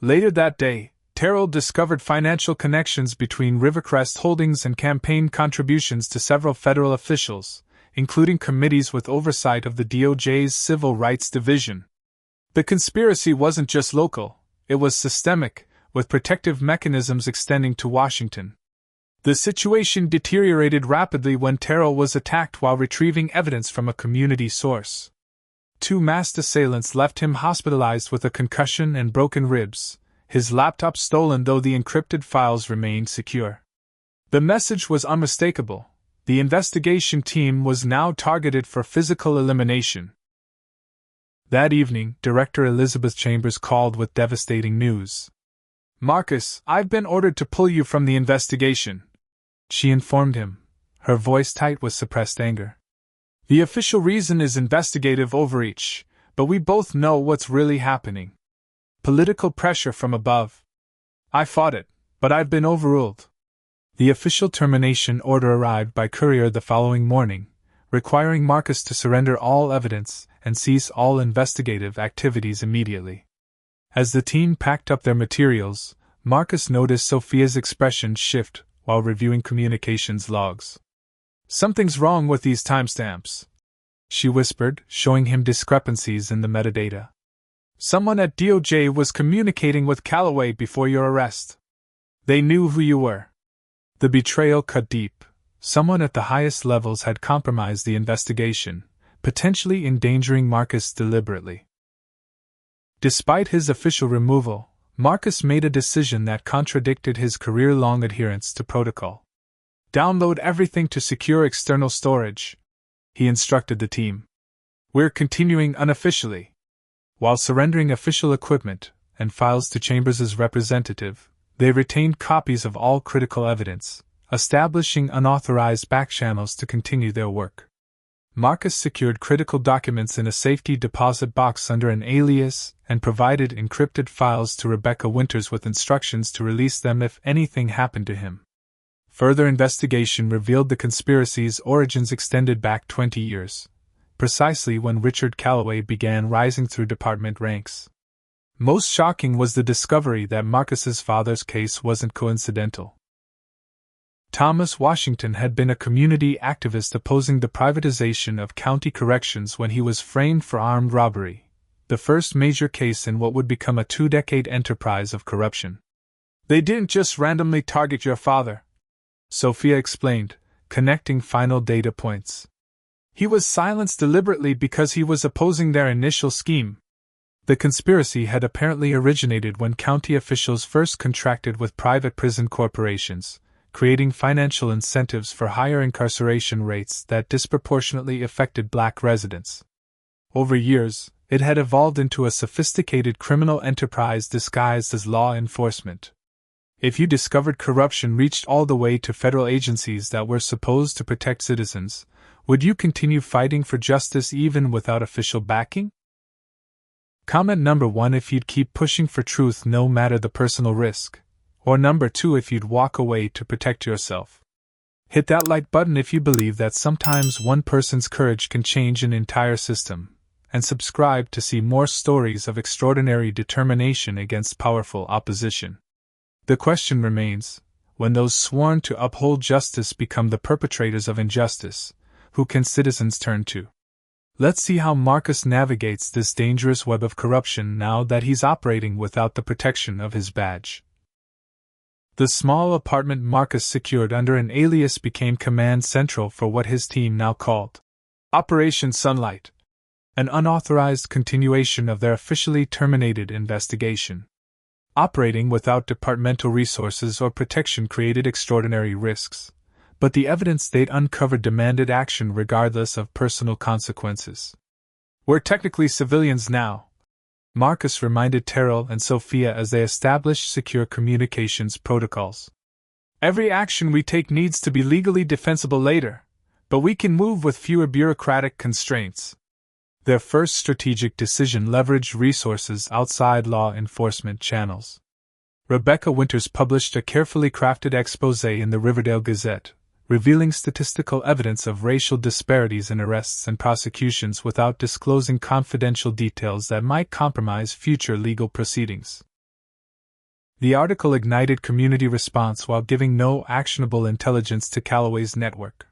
Later that day, Terrell discovered financial connections between Rivercrest Holdings and campaign contributions to several federal officials, including committees with oversight of the DOJ's Civil Rights Division. The conspiracy wasn't just local, it was systemic, with protective mechanisms extending to Washington. The situation deteriorated rapidly when Terrell was attacked while retrieving evidence from a community source. 2 masked assailants left him hospitalized with a concussion and broken ribs, his laptop stolen though the encrypted files remained secure. The message was unmistakable. The investigation team was now targeted for physical elimination. That evening, Director Elizabeth Chambers called with devastating news. "Marcus, I've been ordered to pull you from the investigation," she informed him, her voice tight with suppressed anger. "The official reason is investigative overreach, but we both know what's really happening. Political pressure from above. I fought it, but I've been overruled." The official termination order arrived by courier the following morning, requiring Marcus to surrender all evidence and cease all investigative activities immediately. As the team packed up their materials, Marcus noticed Sophia's expression shift while reviewing communications logs. "Something's wrong with these timestamps," she whispered, showing him discrepancies in the metadata. "Someone at DOJ was communicating with Calloway before your arrest. They knew who you were." The betrayal cut deep. Someone at the highest levels had compromised the investigation, potentially endangering Marcus deliberately. Despite his official removal, Marcus made a decision that contradicted his career-long adherence to protocol. "Download everything to secure external storage," he instructed the team. "We're continuing unofficially." While surrendering official equipment and files to Chambers' representative, they retained copies of all critical evidence, establishing unauthorized backchannels to continue their work. Marcus secured critical documents in a safety deposit box under an alias and provided encrypted files to Rebecca Winters with instructions to release them if anything happened to him. Further investigation revealed the conspiracy's origins extended back 20 years, precisely when Richard Calloway began rising through department ranks. Most shocking was the discovery that Marcus's father's case wasn't coincidental. Thomas Washington had been a community activist opposing the privatization of county corrections when he was framed for armed robbery, the first major case in what would become a 2-decade enterprise of corruption. "They didn't just randomly target your father," Sophia explained, connecting final data points. "He was silenced deliberately because he was opposing their initial scheme." The conspiracy had apparently originated when county officials first contracted with private prison corporations, creating financial incentives for higher incarceration rates that disproportionately affected black residents. Over years, it had evolved into a sophisticated criminal enterprise disguised as law enforcement. If you discovered corruption reached all the way to federal agencies that were supposed to protect citizens, would you continue fighting for justice even without official backing? Comment number 1 if you'd keep pushing for truth no matter the personal risk. Or number 2 if you'd walk away to protect yourself. Hit that like button if you believe that sometimes one person's courage can change an entire system. And subscribe to see more stories of extraordinary determination against powerful opposition. The question remains, when those sworn to uphold justice become the perpetrators of injustice, who can citizens turn to? Let's see how Marcus navigates this dangerous web of corruption now that he's operating without the protection of his badge. The small apartment Marcus secured under an alias became command central for what his team now called Operation Sunlight, an unauthorized continuation of their officially terminated investigation. Operating without departmental resources or protection created extraordinary risks, but the evidence they'd uncovered demanded action regardless of personal consequences. "We're technically civilians now," Marcus reminded Terrell and Sophia as they established secure communications protocols. "Every action we take needs to be legally defensible later, but we can move with fewer bureaucratic constraints." Their first strategic decision leveraged resources outside law enforcement channels. Rebecca Winters published a carefully crafted exposé in the Riverdale Gazette, revealing statistical evidence of racial disparities in arrests and prosecutions without disclosing confidential details that might compromise future legal proceedings. The article ignited community response while giving no actionable intelligence to Calloway's network.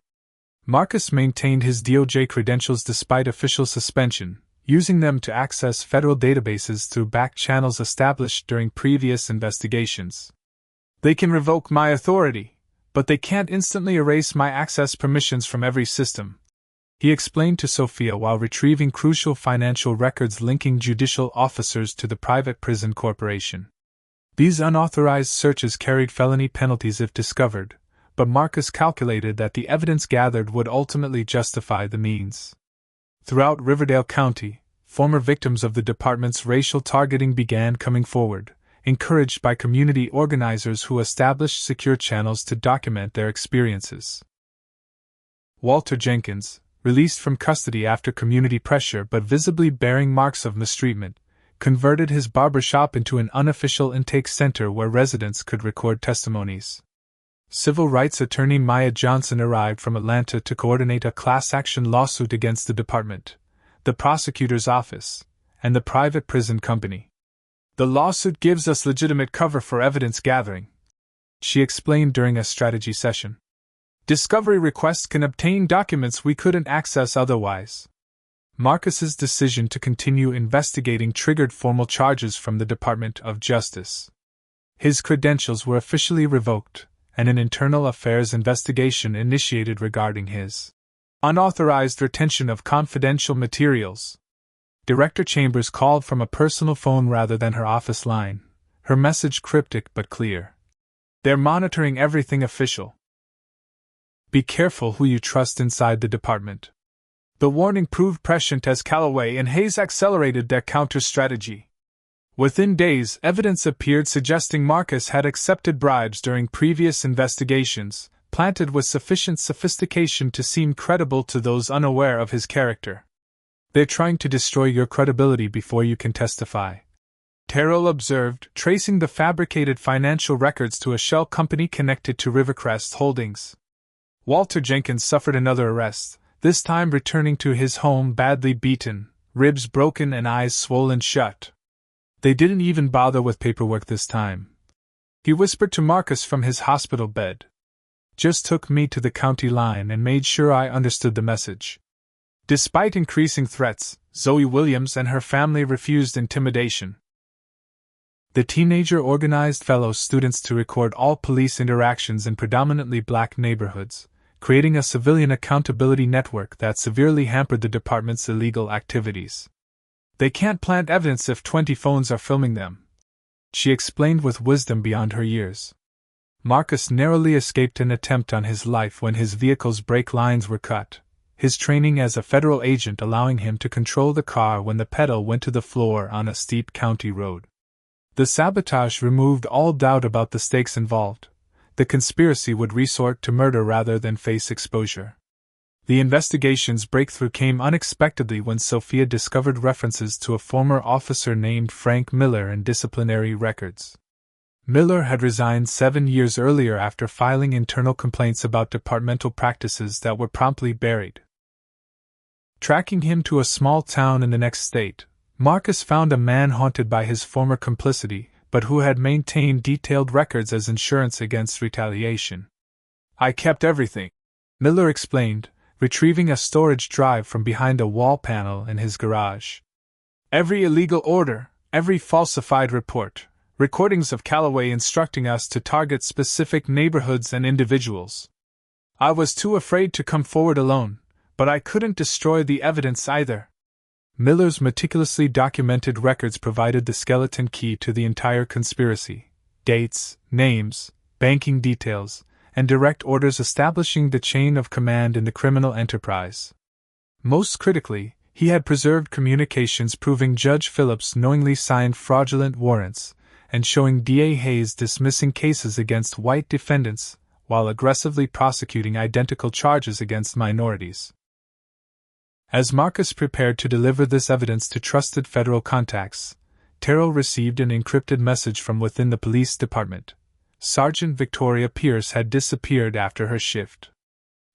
Marcus maintained his DOJ credentials despite official suspension, using them to access federal databases through back channels established during previous investigations. "They can revoke my authority, but they can't instantly erase my access permissions from every system," he explained to Sophia while retrieving crucial financial records linking judicial officers to the private prison corporation. These unauthorized searches carried felony penalties if discovered, but Marcus calculated that the evidence gathered would ultimately justify the means. Throughout Riverdale County, former victims of the department's racial targeting began coming forward, encouraged by community organizers who established secure channels to document their experiences. Walter Jenkins, released from custody after community pressure but visibly bearing marks of mistreatment, converted his barber shop into an unofficial intake center where residents could record testimonies. Civil rights attorney Maya Johnson arrived from Atlanta to coordinate a class-action lawsuit against the department, the prosecutor's office, and the private prison company. "The lawsuit gives us legitimate cover for evidence gathering," she explained during a strategy session. "Discovery requests can obtain documents we couldn't access otherwise." Marcus's decision to continue investigating triggered formal charges from the Department of Justice. His credentials were officially revoked, and an internal affairs investigation initiated regarding his unauthorized retention of confidential materials. Director Chambers called from a personal phone rather than her office line, her message cryptic but clear. "They're monitoring everything official. Be careful who you trust inside the department." The warning proved prescient as Calloway and Hayes accelerated their counter-strategy. Within days, evidence appeared suggesting Marcus had accepted bribes during previous investigations, planted with sufficient sophistication to seem credible to those unaware of his character. "They're trying to destroy your credibility before you can testify," Terrell observed, tracing the fabricated financial records to a shell company connected to Rivercrest Holdings. Walter Jenkins suffered another arrest, this time returning to his home badly beaten, ribs broken and eyes swollen shut. "They didn't even bother with paperwork this time," he whispered to Marcus from his hospital bed. "Just took me to the county line and made sure I understood the message." Despite increasing threats, Zoe Williams and her family refused intimidation. The teenager organized fellow students to record all police interactions in predominantly black neighborhoods, creating a civilian accountability network that severely hampered the department's illegal activities. "They can't plant evidence if 20 phones are filming them," she explained with wisdom beyond her years. Marcus narrowly escaped an attempt on his life when his vehicle's brake lines were cut, his training as a federal agent allowing him to control the car when the pedal went to the floor on a steep county road. The sabotage removed all doubt about the stakes involved. The conspiracy would resort to murder rather than face exposure. The investigation's breakthrough came unexpectedly when Sophia discovered references to a former officer named Frank Miller in disciplinary records. Miller had resigned 7 years earlier after filing internal complaints about departmental practices that were promptly buried. Tracking him to a small town in the next state, Marcus found a man haunted by his former complicity, but who had maintained detailed records as insurance against retaliation. "I kept everything," Miller explained, retrieving a storage drive from behind a wall panel in his garage. Every illegal order, every falsified report, recordings of Calloway instructing us to target specific neighborhoods and individuals. I was too afraid to come forward alone, but I couldn't destroy the evidence either. Miller's meticulously documented records provided the skeleton key to the entire conspiracy: dates, names, banking details, and direct orders establishing the chain of command in the criminal enterprise. Most critically, he had preserved communications proving Judge Phillips knowingly signed fraudulent warrants, and showing D.A. Hayes dismissing cases against white defendants, while aggressively prosecuting identical charges against minorities. As Marcus prepared to deliver this evidence to trusted federal contacts, Terrell received an encrypted message from within the police department. Sergeant Victoria Pierce had disappeared after her shift.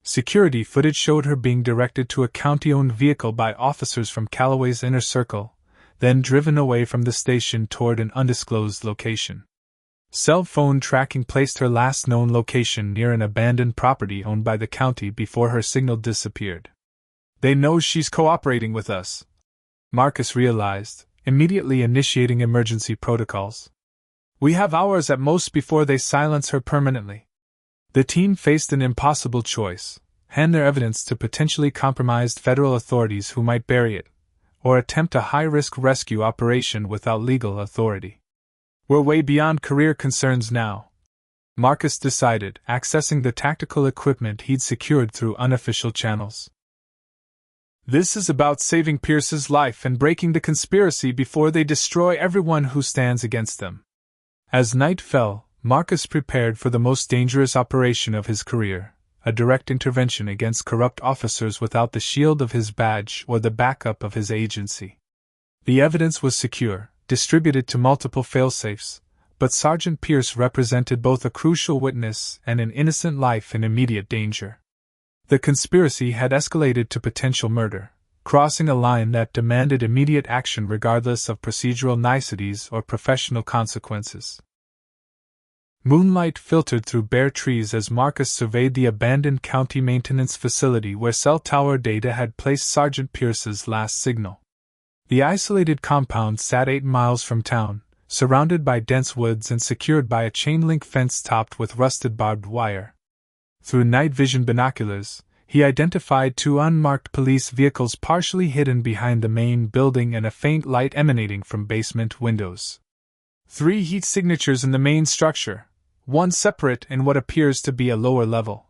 Security footage showed her being directed to a county-owned vehicle by officers from Calloway's inner circle, then driven away from the station toward an undisclosed location. Cell phone tracking placed her last known location near an abandoned property owned by the county before her signal disappeared. "They know she's cooperating with us," Marcus realized, immediately initiating emergency protocols. "We have hours at most before they silence her permanently." The team faced an impossible choice: hand their evidence to potentially compromised federal authorities who might bury it, or attempt a high-risk rescue operation without legal authority. "We're way beyond career concerns now," Marcus decided, accessing the tactical equipment he'd secured through unofficial channels. "This is about saving Pierce's life and breaking the conspiracy before they destroy everyone who stands against them." As night fell, Marcus prepared for the most dangerous operation of his career, a direct intervention against corrupt officers without the shield of his badge or the backup of his agency. The evidence was secure, distributed to multiple failsafes, but Sergeant Pierce represented both a crucial witness and an innocent life in immediate danger. The conspiracy had escalated to potential murder, crossing a line that demanded immediate action regardless of procedural niceties or professional consequences. Moonlight filtered through bare trees as Marcus surveyed the abandoned county maintenance facility where cell tower data had placed Sergeant Pierce's last signal. The isolated compound sat 8 miles from town, surrounded by dense woods and secured by a chain-link fence topped with rusted barbed wire. Through night vision binoculars, he identified 2 unmarked police vehicles partially hidden behind the main building and a faint light emanating from basement windows. 3 heat signatures in the main structure, one separate in what appears to be a lower level,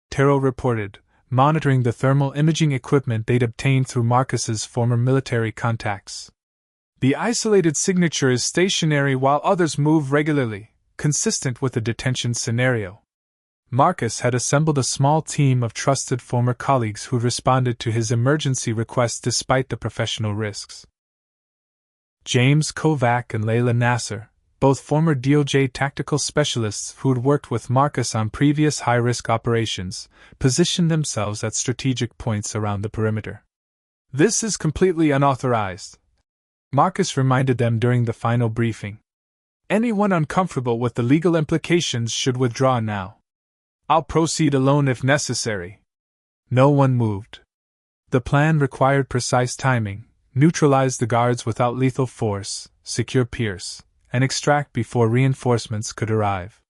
Terrell reported, monitoring the thermal imaging equipment they'd obtained through Marcus's former military contacts. "The isolated signature is stationary while others move regularly, consistent with the detention scenario." Marcus had assembled a small team of trusted former colleagues who responded to his emergency requests despite the professional risks. James Kovac and Layla Nasser, both former DOJ tactical specialists who'd worked with Marcus on previous high-risk operations, positioned themselves at strategic points around the perimeter. "This is completely unauthorized," Marcus reminded them during the final briefing. "Anyone uncomfortable with the legal implications should withdraw now. I'll proceed alone if necessary." No one moved. The plan required precise timing: neutralize the guards without lethal force, secure Pierce, and extract before reinforcements could arrive.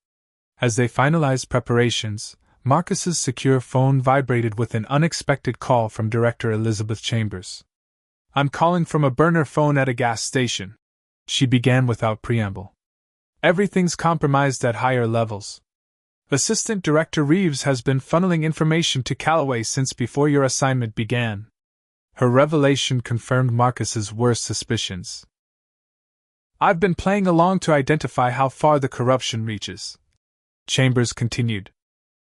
As they finalized preparations, Marcus's secure phone vibrated with an unexpected call from Director Elizabeth Chambers. "I'm calling from a burner phone at a gas station," she began without preamble. "Everything's compromised at higher levels. Assistant Director Reeves has been funneling information to Calloway since before your assignment began." Her revelation confirmed Marcus's worst suspicions. "I've been playing along to identify how far the corruption reaches," Chambers continued.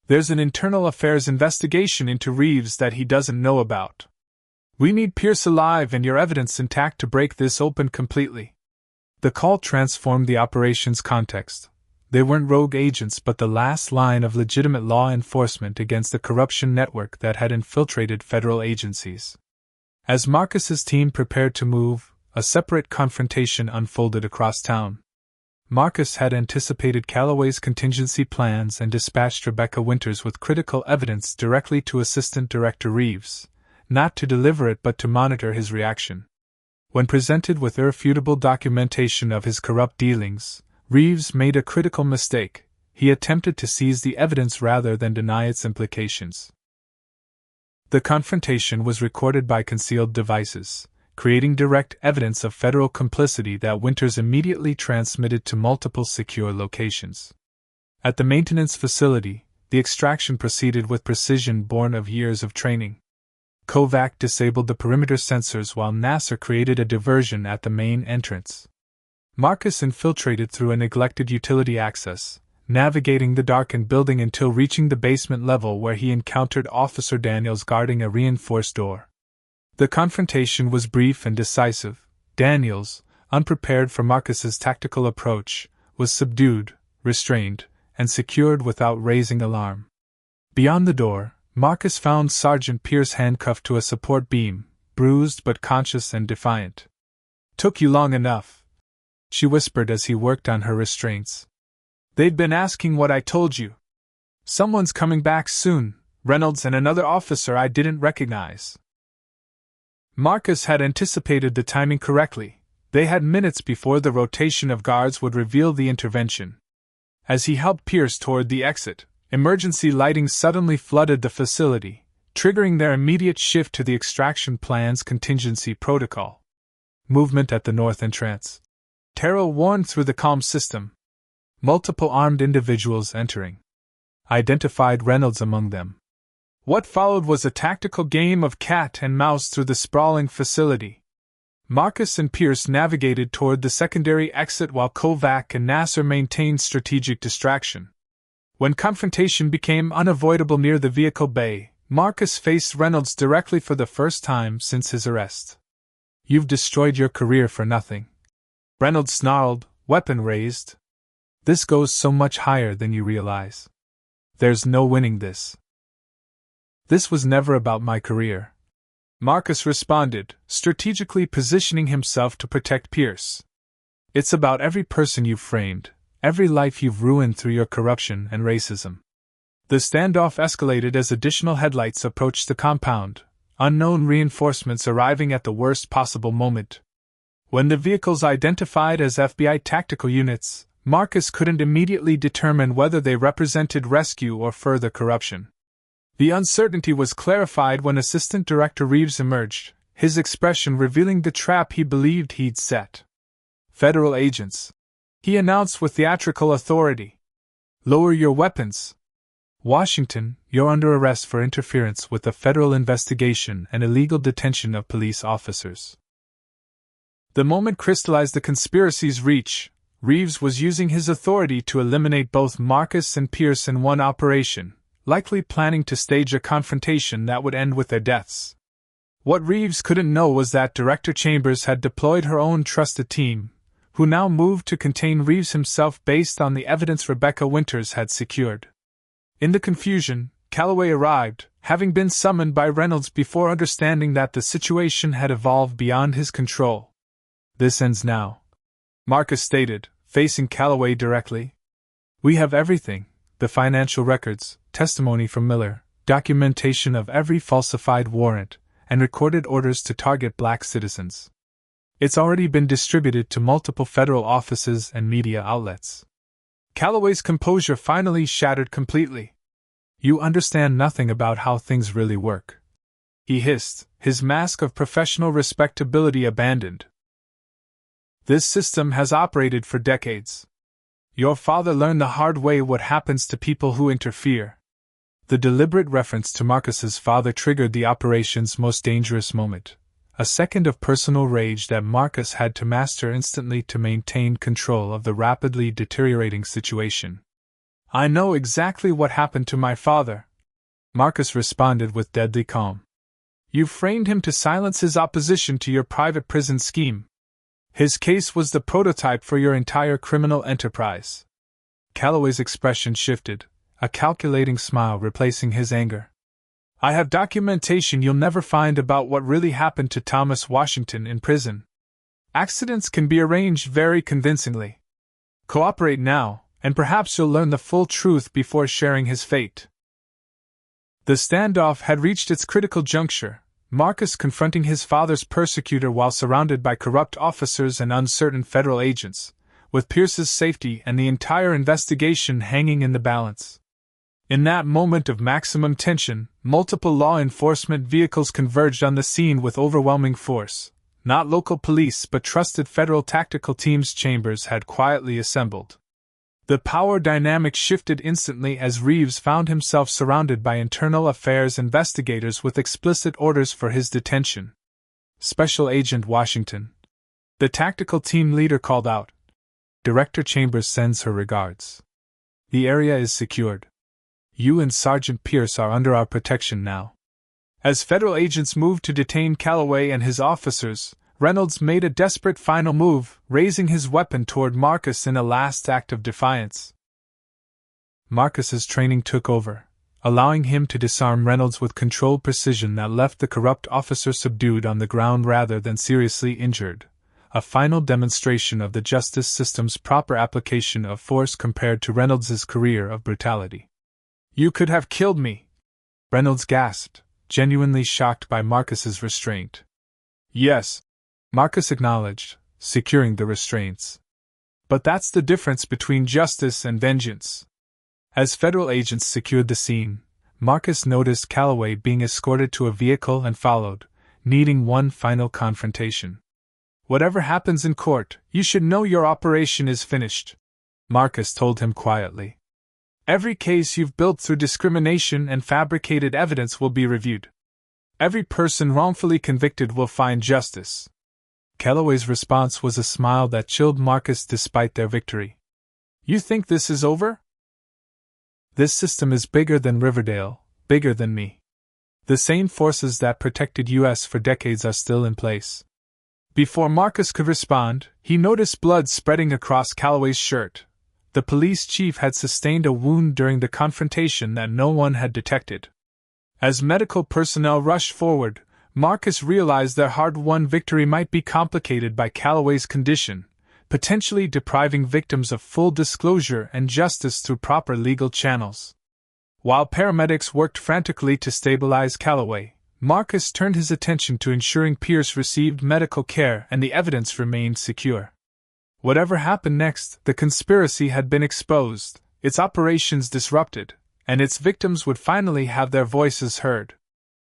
"There's an internal affairs investigation into Reeves that he doesn't know about. We need Pierce alive and your evidence intact to break this open completely." The call transformed the operation's context. They weren't rogue agents but the last line of legitimate law enforcement against the corruption network that had infiltrated federal agencies. As Marcus's team prepared to move, a separate confrontation unfolded across town. Marcus had anticipated Calloway's contingency plans and dispatched Rebecca Winters with critical evidence directly to Assistant Director Reeves, not to deliver it but to monitor his reaction. When presented with irrefutable documentation of his corrupt dealings, Reeves made a critical mistake. He attempted to seize the evidence rather than deny its implications. The confrontation was recorded by concealed devices, creating direct evidence of federal complicity that Winters immediately transmitted to multiple secure locations. At the maintenance facility, the extraction proceeded with precision born of years of training. Kovac disabled the perimeter sensors while Nasser created a diversion at the main entrance. Marcus infiltrated through a neglected utility access, navigating the darkened building until reaching the basement level where he encountered Officer Daniels guarding a reinforced door. The confrontation was brief and decisive. Daniels, unprepared for Marcus's tactical approach, was subdued, restrained, and secured without raising alarm. Beyond the door, Marcus found Sergeant Pierce handcuffed to a support beam, bruised but conscious and defiant. "Took you long enough," she whispered as he worked on her restraints. "They've been asking what I told you. Someone's coming back soon, Reynolds and another officer I didn't recognize." Marcus had anticipated the timing correctly. They had minutes before the rotation of guards would reveal the intervention. As he helped Pierce toward the exit, emergency lighting suddenly flooded the facility, triggering their immediate shift to the extraction plan's contingency protocol. Movement at the north entrance. Terrell warned through the comm system. Multiple armed individuals entering. Identified Reynolds among them. What followed was a tactical game of cat and mouse through the sprawling facility. Marcus and Pierce navigated toward the secondary exit while Kovac and Nasser maintained strategic distraction. When confrontation became unavoidable near the vehicle bay, Marcus faced Reynolds directly for the first time since his arrest. "You've destroyed your career for nothing," Reynolds snarled, weapon raised. "This goes so much higher than you realize. There's no winning this." "This was never about my career," Marcus responded, strategically positioning himself to protect Pierce. "It's about every person you've framed, every life you've ruined through your corruption and racism." The standoff escalated as additional headlights approached the compound, unknown reinforcements arriving at the worst possible moment. When the vehicles identified as FBI tactical units, Marcus couldn't immediately determine whether they represented rescue or further corruption. The uncertainty was clarified when Assistant Director Reeves emerged, his expression revealing the trap he believed he'd set. "Federal agents," he announced with theatrical authority. "Lower your weapons. Washington, you're under arrest for interference with a federal investigation and illegal detention of police officers." The moment crystallized the conspiracy's reach. Reeves was using his authority to eliminate both Marcus and Pierce in one operation, likely planning to stage a confrontation that would end with their deaths. What Reeves couldn't know was that Director Chambers had deployed her own trusted team, who now moved to contain Reeves himself based on the evidence Rebecca Winters had secured. In the confusion, Calloway arrived, having been summoned by Reynolds before understanding that the situation had evolved beyond his control. "This ends now," Marcus stated, facing Calloway directly. "We have everything, the financial records, testimony from Miller, documentation of every falsified warrant, and recorded orders to target black citizens. It's already been distributed to multiple federal offices and media outlets." Calloway's composure finally shattered completely. "You understand nothing about how things really work," he hissed, his mask of professional respectability abandoned. "This system has operated for decades. Your father learned the hard way what happens to people who interfere." The deliberate reference to Marcus's father triggered the operation's most dangerous moment, a second of personal rage that Marcus had to master instantly to maintain control of the rapidly deteriorating situation. "I know exactly what happened to my father," Marcus responded with deadly calm. "You framed him to silence his opposition to your private prison scheme. His case was the prototype for your entire criminal enterprise." Calloway's expression shifted, a calculating smile replacing his anger. "I have documentation you'll never find about what really happened to Thomas Washington in prison. Accidents can be arranged very convincingly." Cooperate now, and perhaps you'll learn the full truth before sharing his fate. The standoff had reached its critical juncture, Marcus confronting his father's persecutor while surrounded by corrupt officers and uncertain federal agents, with Pierce's safety and the entire investigation hanging in the balance. In that moment of maximum tension, multiple law enforcement vehicles converged on the scene with overwhelming force. Not local police but trusted federal tactical teams. Chambers had quietly assembled. The power dynamic shifted instantly as Reeves found himself surrounded by internal affairs investigators with explicit orders for his detention. Special Agent Washington, the tactical team leader, called out. Director Chambers sends her regards. The area is secured. You and Sergeant Pierce are under our protection now. As federal agents moved to detain Calloway and his officers, Reynolds made a desperate final move, raising his weapon toward Marcus in a last act of defiance. Marcus's training took over, allowing him to disarm Reynolds with controlled precision that left the corrupt officer subdued on the ground rather than seriously injured, a final demonstration of the justice system's proper application of force compared to Reynolds's career of brutality. You could have killed me, Reynolds gasped, genuinely shocked by Marcus's restraint. Yes, Marcus acknowledged, securing the restraints. But that's the difference between justice and vengeance. As federal agents secured the scene, Marcus noticed Calloway being escorted to a vehicle and followed, needing one final confrontation. Whatever happens in court, you should know your operation is finished, Marcus told him quietly. Every case you've built through discrimination and fabricated evidence will be reviewed. Every person wrongfully convicted will find justice. Calloway's response was a smile that chilled Marcus despite their victory. You think this is over? This system is bigger than Riverdale, bigger than me. The same forces that protected us for decades are still in place. Before Marcus could respond, he noticed blood spreading across Calloway's shirt. The police chief had sustained a wound during the confrontation that no one had detected. As medical personnel rushed forward, Marcus realized their hard-won victory might be complicated by Calloway's condition, potentially depriving victims of full disclosure and justice through proper legal channels. While paramedics worked frantically to stabilize Calloway, Marcus turned his attention to ensuring Pierce received medical care and the evidence remained secure. Whatever happened next, the conspiracy had been exposed, its operations disrupted, and its victims would finally have their voices heard.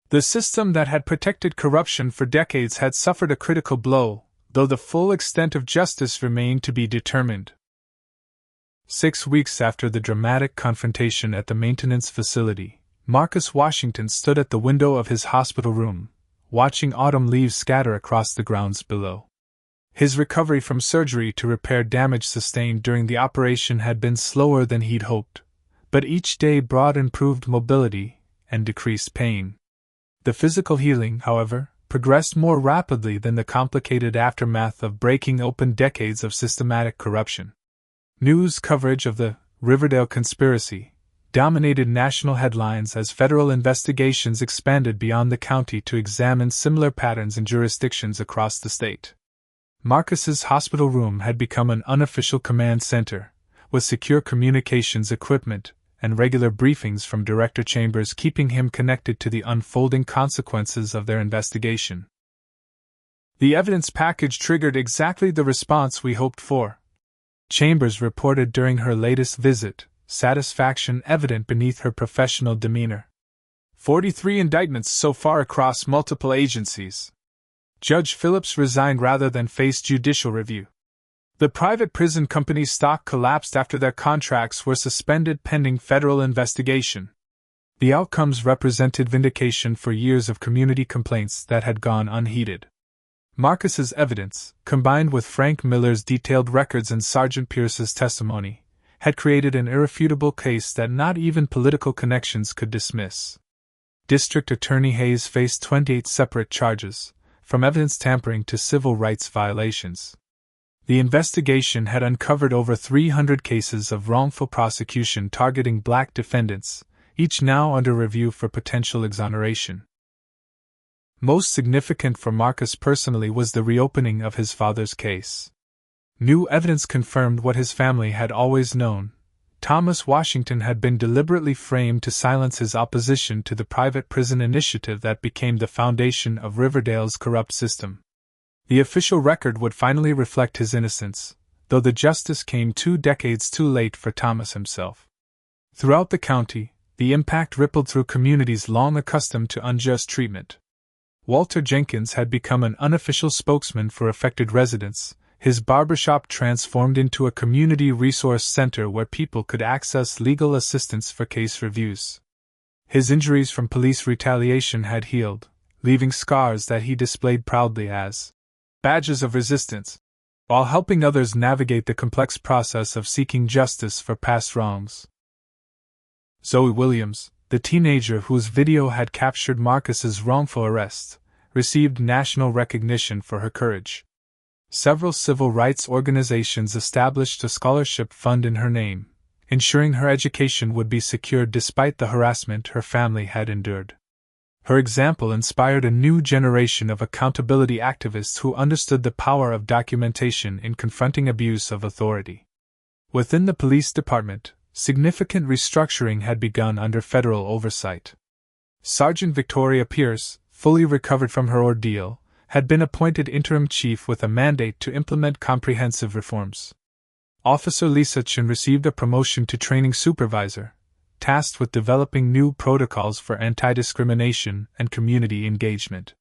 The system that had protected corruption for decades had suffered a critical blow, though the full extent of justice remained to be determined. 6 weeks after the dramatic confrontation at the maintenance facility, Marcus Washington stood at the window of his hospital room, watching autumn leaves scatter across the grounds below. His recovery from surgery to repair damage sustained during the operation had been slower than he'd hoped, but each day brought improved mobility and decreased pain. The physical healing, however, progressed more rapidly than the complicated aftermath of breaking open decades of systematic corruption. News coverage of the Riverdale conspiracy dominated national headlines as federal investigations expanded beyond the county to examine similar patterns in jurisdictions across the state. Marcus's hospital room had become an unofficial command center, with secure communications equipment and regular briefings from Director Chambers keeping him connected to the unfolding consequences of their investigation. The evidence package triggered exactly the response we hoped for, Chambers reported during her latest visit, satisfaction evident beneath her professional demeanor. 43 indictments so far across multiple agencies. Judge Phillips resigned rather than face judicial review. The private prison company's stock collapsed after their contracts were suspended pending federal investigation. The outcomes represented vindication for years of community complaints that had gone unheeded. Marcus's evidence, combined with Frank Miller's detailed records and Sergeant Pierce's testimony, had created an irrefutable case that not even political connections could dismiss. District Attorney Hayes faced 28 separate charges, from evidence tampering to civil rights violations. The investigation had uncovered over 300 cases of wrongful prosecution targeting black defendants, each now under review for potential exoneration. Most significant for Marcus personally was the reopening of his father's case. New evidence confirmed what his family had always known. Thomas Washington had been deliberately framed to silence his opposition to the private prison initiative that became the foundation of Riverdale's corrupt system. The official record would finally reflect his innocence, though the justice came 2 decades too late for Thomas himself. Throughout the county, the impact rippled through communities long accustomed to unjust treatment. Walter Jenkins had become an unofficial spokesman for affected residents, his barbershop transformed into a community resource center where people could access legal assistance for case reviews. His injuries from police retaliation had healed, leaving scars that he displayed proudly as badges of resistance, while helping others navigate the complex process of seeking justice for past wrongs. Zoe Williams, the teenager whose video had captured Marcus's wrongful arrest, received national recognition for her courage. Several civil rights organizations established a scholarship fund in her name, ensuring her education would be secured despite the harassment her family had endured. Her example inspired a new generation of accountability activists who understood the power of documentation in confronting abuse of authority. Within the police department, significant restructuring had begun under federal oversight. Sergeant Victoria Pierce, fully recovered from her ordeal, had been appointed interim chief with a mandate to implement comprehensive reforms. Officer Lisa Chen received a promotion to training supervisor, tasked with developing new protocols for anti-discrimination and community engagement.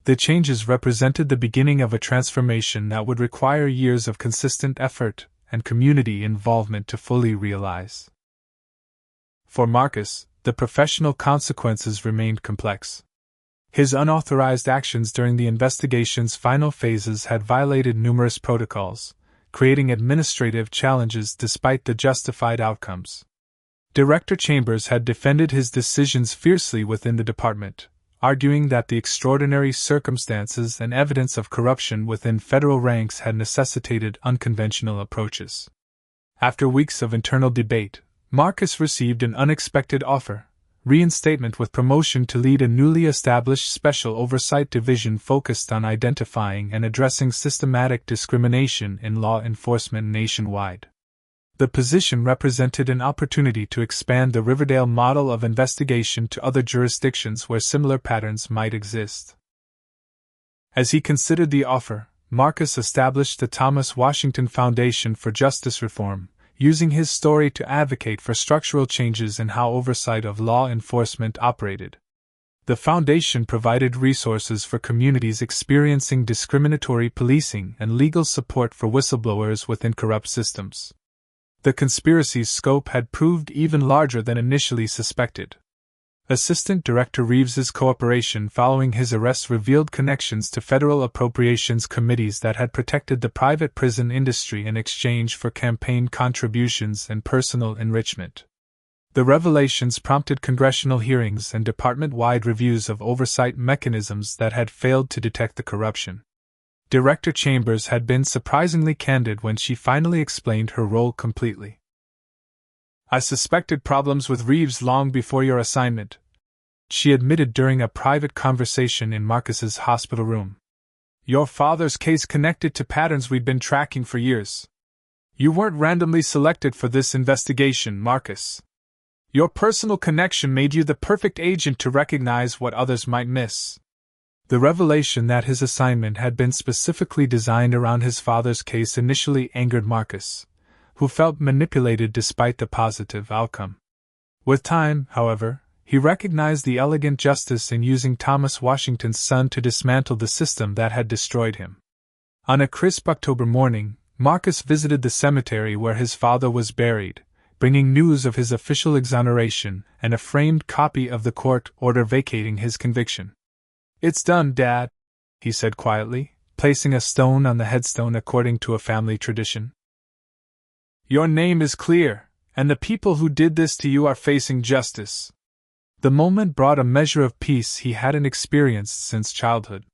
The changes represented the beginning of a transformation that would require years of consistent effort and community involvement to fully realize. For Marcus, the professional consequences remained complex. His unauthorized actions during the investigation's final phases had violated numerous protocols, creating administrative challenges despite the justified outcomes. Director Chambers had defended his decisions fiercely within the department, arguing that the extraordinary circumstances and evidence of corruption within federal ranks had necessitated unconventional approaches. After weeks of internal debate, Marcus received an unexpected offer: reinstatement with promotion to lead a newly established special oversight division focused on identifying and addressing systematic discrimination in law enforcement nationwide. The position represented an opportunity to expand the Riverdale model of investigation to other jurisdictions where similar patterns might exist. As he considered the offer, Marcus established the Thomas Washington Foundation for Justice Reform, using his story to advocate for structural changes in how oversight of law enforcement operated. The foundation provided resources for communities experiencing discriminatory policing and legal support for whistleblowers within corrupt systems. The conspiracy's scope had proved even larger than initially suspected. Assistant Director Reeves's cooperation following his arrest revealed connections to federal appropriations committees that had protected the private prison industry in exchange for campaign contributions and personal enrichment. The revelations prompted congressional hearings and department-wide reviews of oversight mechanisms that had failed to detect the corruption. Director Chambers had been surprisingly candid when she finally explained her role completely. "I suspected problems with Reeves long before your assignment," she admitted during a private conversation in Marcus's hospital room. "Your father's case connected to patterns we'd been tracking for years. You weren't randomly selected for this investigation, Marcus. Your personal connection made you the perfect agent to recognize what others might miss." The revelation that his assignment had been specifically designed around his father's case initially angered Marcus, who felt manipulated despite the positive outcome. With time, however, he recognized the elegant justice in using Thomas Washington's son to dismantle the system that had destroyed him. On a crisp October morning, Marcus visited the cemetery where his father was buried, bringing news of his official exoneration and a framed copy of the court order vacating his conviction. "It's done, Dad," he said quietly, placing a stone on the headstone according to a family tradition. "Your name is clear, and the people who did this to you are facing justice." The moment brought a measure of peace he hadn't experienced since childhood.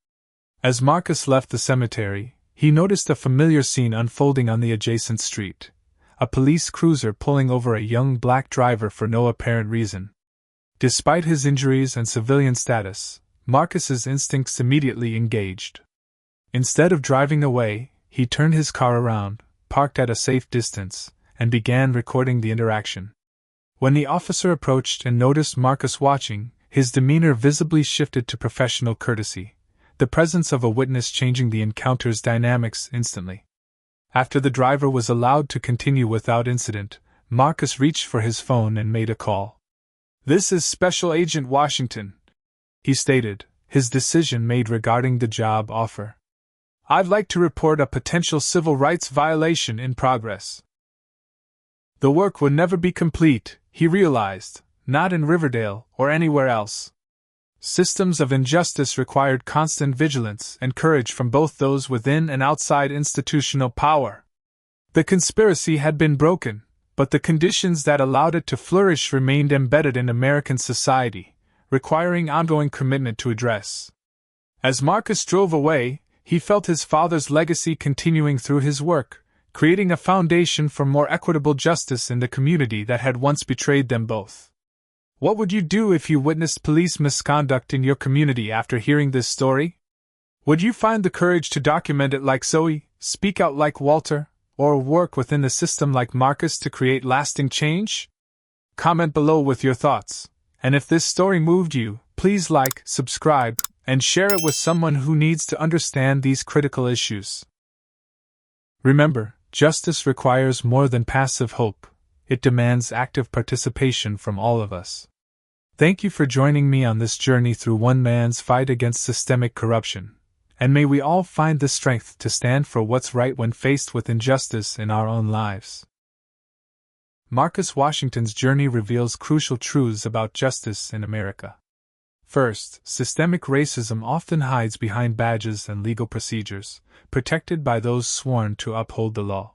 As Marcus left the cemetery, he noticed a familiar scene unfolding on the adjacent street: a police cruiser pulling over a young black driver for no apparent reason. Despite his injuries and civilian status, Marcus's instincts immediately engaged. Instead of driving away, he turned his car around, parked at a safe distance, and began recording the interaction. When the officer approached and noticed Marcus watching, his demeanor visibly shifted to professional courtesy, the presence of a witness changing the encounter's dynamics instantly. After the driver was allowed to continue without incident, Marcus reached for his phone and made a call. "This is Special Agent Washington," he stated, his decision made regarding the job offer. "I'd like to report a potential civil rights violation in progress." The work would never be complete, he realized, not in Riverdale or anywhere else. Systems of injustice required constant vigilance and courage from both those within and outside institutional power. The conspiracy had been broken, but the conditions that allowed it to flourish remained embedded in American society, requiring ongoing commitment to address. As Marcus drove away, he felt his father's legacy continuing through his work, creating a foundation for more equitable justice in the community that had once betrayed them both. What would you do if you witnessed police misconduct in your community after hearing this story? Would you find the courage to document it like Zoe, speak out like Walter, or work within the system like Marcus to create lasting change? Comment below with your thoughts, and if this story moved you, please like, subscribe, and share it with someone who needs to understand these critical issues. Remember, justice requires more than passive hope. It demands active participation from all of us. Thank you for joining me on this journey through one man's fight against systemic corruption, and may we all find the strength to stand for what's right when faced with injustice in our own lives. Marcus Washington's journey reveals crucial truths about justice in America. First, systemic racism often hides behind badges and legal procedures, protected by those sworn to uphold the law.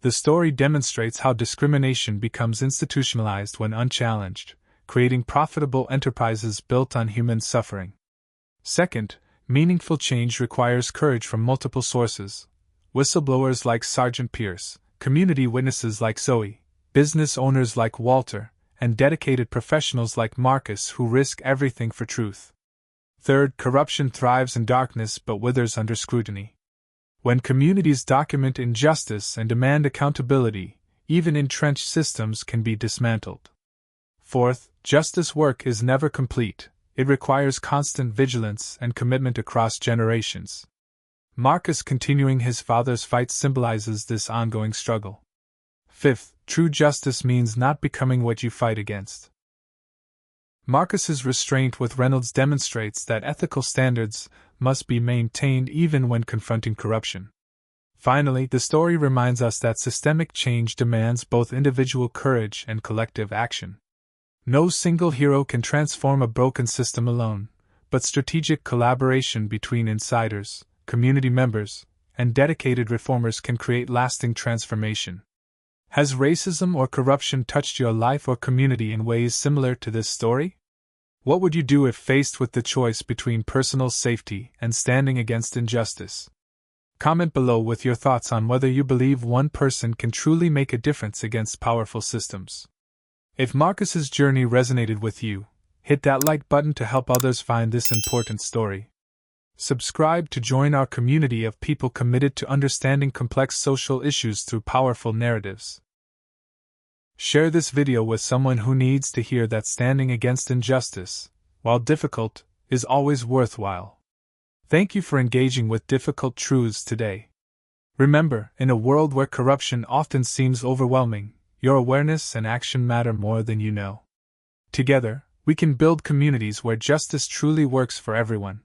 The story demonstrates how discrimination becomes institutionalized when unchallenged, creating profitable enterprises built on human suffering. Second, meaningful change requires courage from multiple sources: whistleblowers like Sergeant Pierce, community witnesses like Zoe, business owners like Walter, and dedicated professionals like Marcus who risk everything for truth. Third, corruption thrives in darkness but withers under scrutiny. When communities document injustice and demand accountability, even entrenched systems can be dismantled. Fourth, justice work is never complete. It requires constant vigilance and commitment across generations. Marcus continuing his father's fight symbolizes this ongoing struggle. Fifth, true justice means not becoming what you fight against. Marcus's restraint with Reynolds demonstrates that ethical standards must be maintained even when confronting corruption. Finally, the story reminds us that systemic change demands both individual courage and collective action. No single hero can transform a broken system alone, but strategic collaboration between insiders, community members, and dedicated reformers can create lasting transformation. Has racism or corruption touched your life or community in ways similar to this story? What would you do if faced with the choice between personal safety and standing against injustice? Comment below with your thoughts on whether you believe one person can truly make a difference against powerful systems. If Marcus's journey resonated with you, hit that like button to help others find this important story. Subscribe to join our community of people committed to understanding complex social issues through powerful narratives. Share this video with someone who needs to hear that standing against injustice, while difficult, is always worthwhile. Thank you for engaging with difficult truths today. Remember, in a world where corruption often seems overwhelming, your awareness and action matter more than you know. Together, we can build communities where justice truly works for everyone.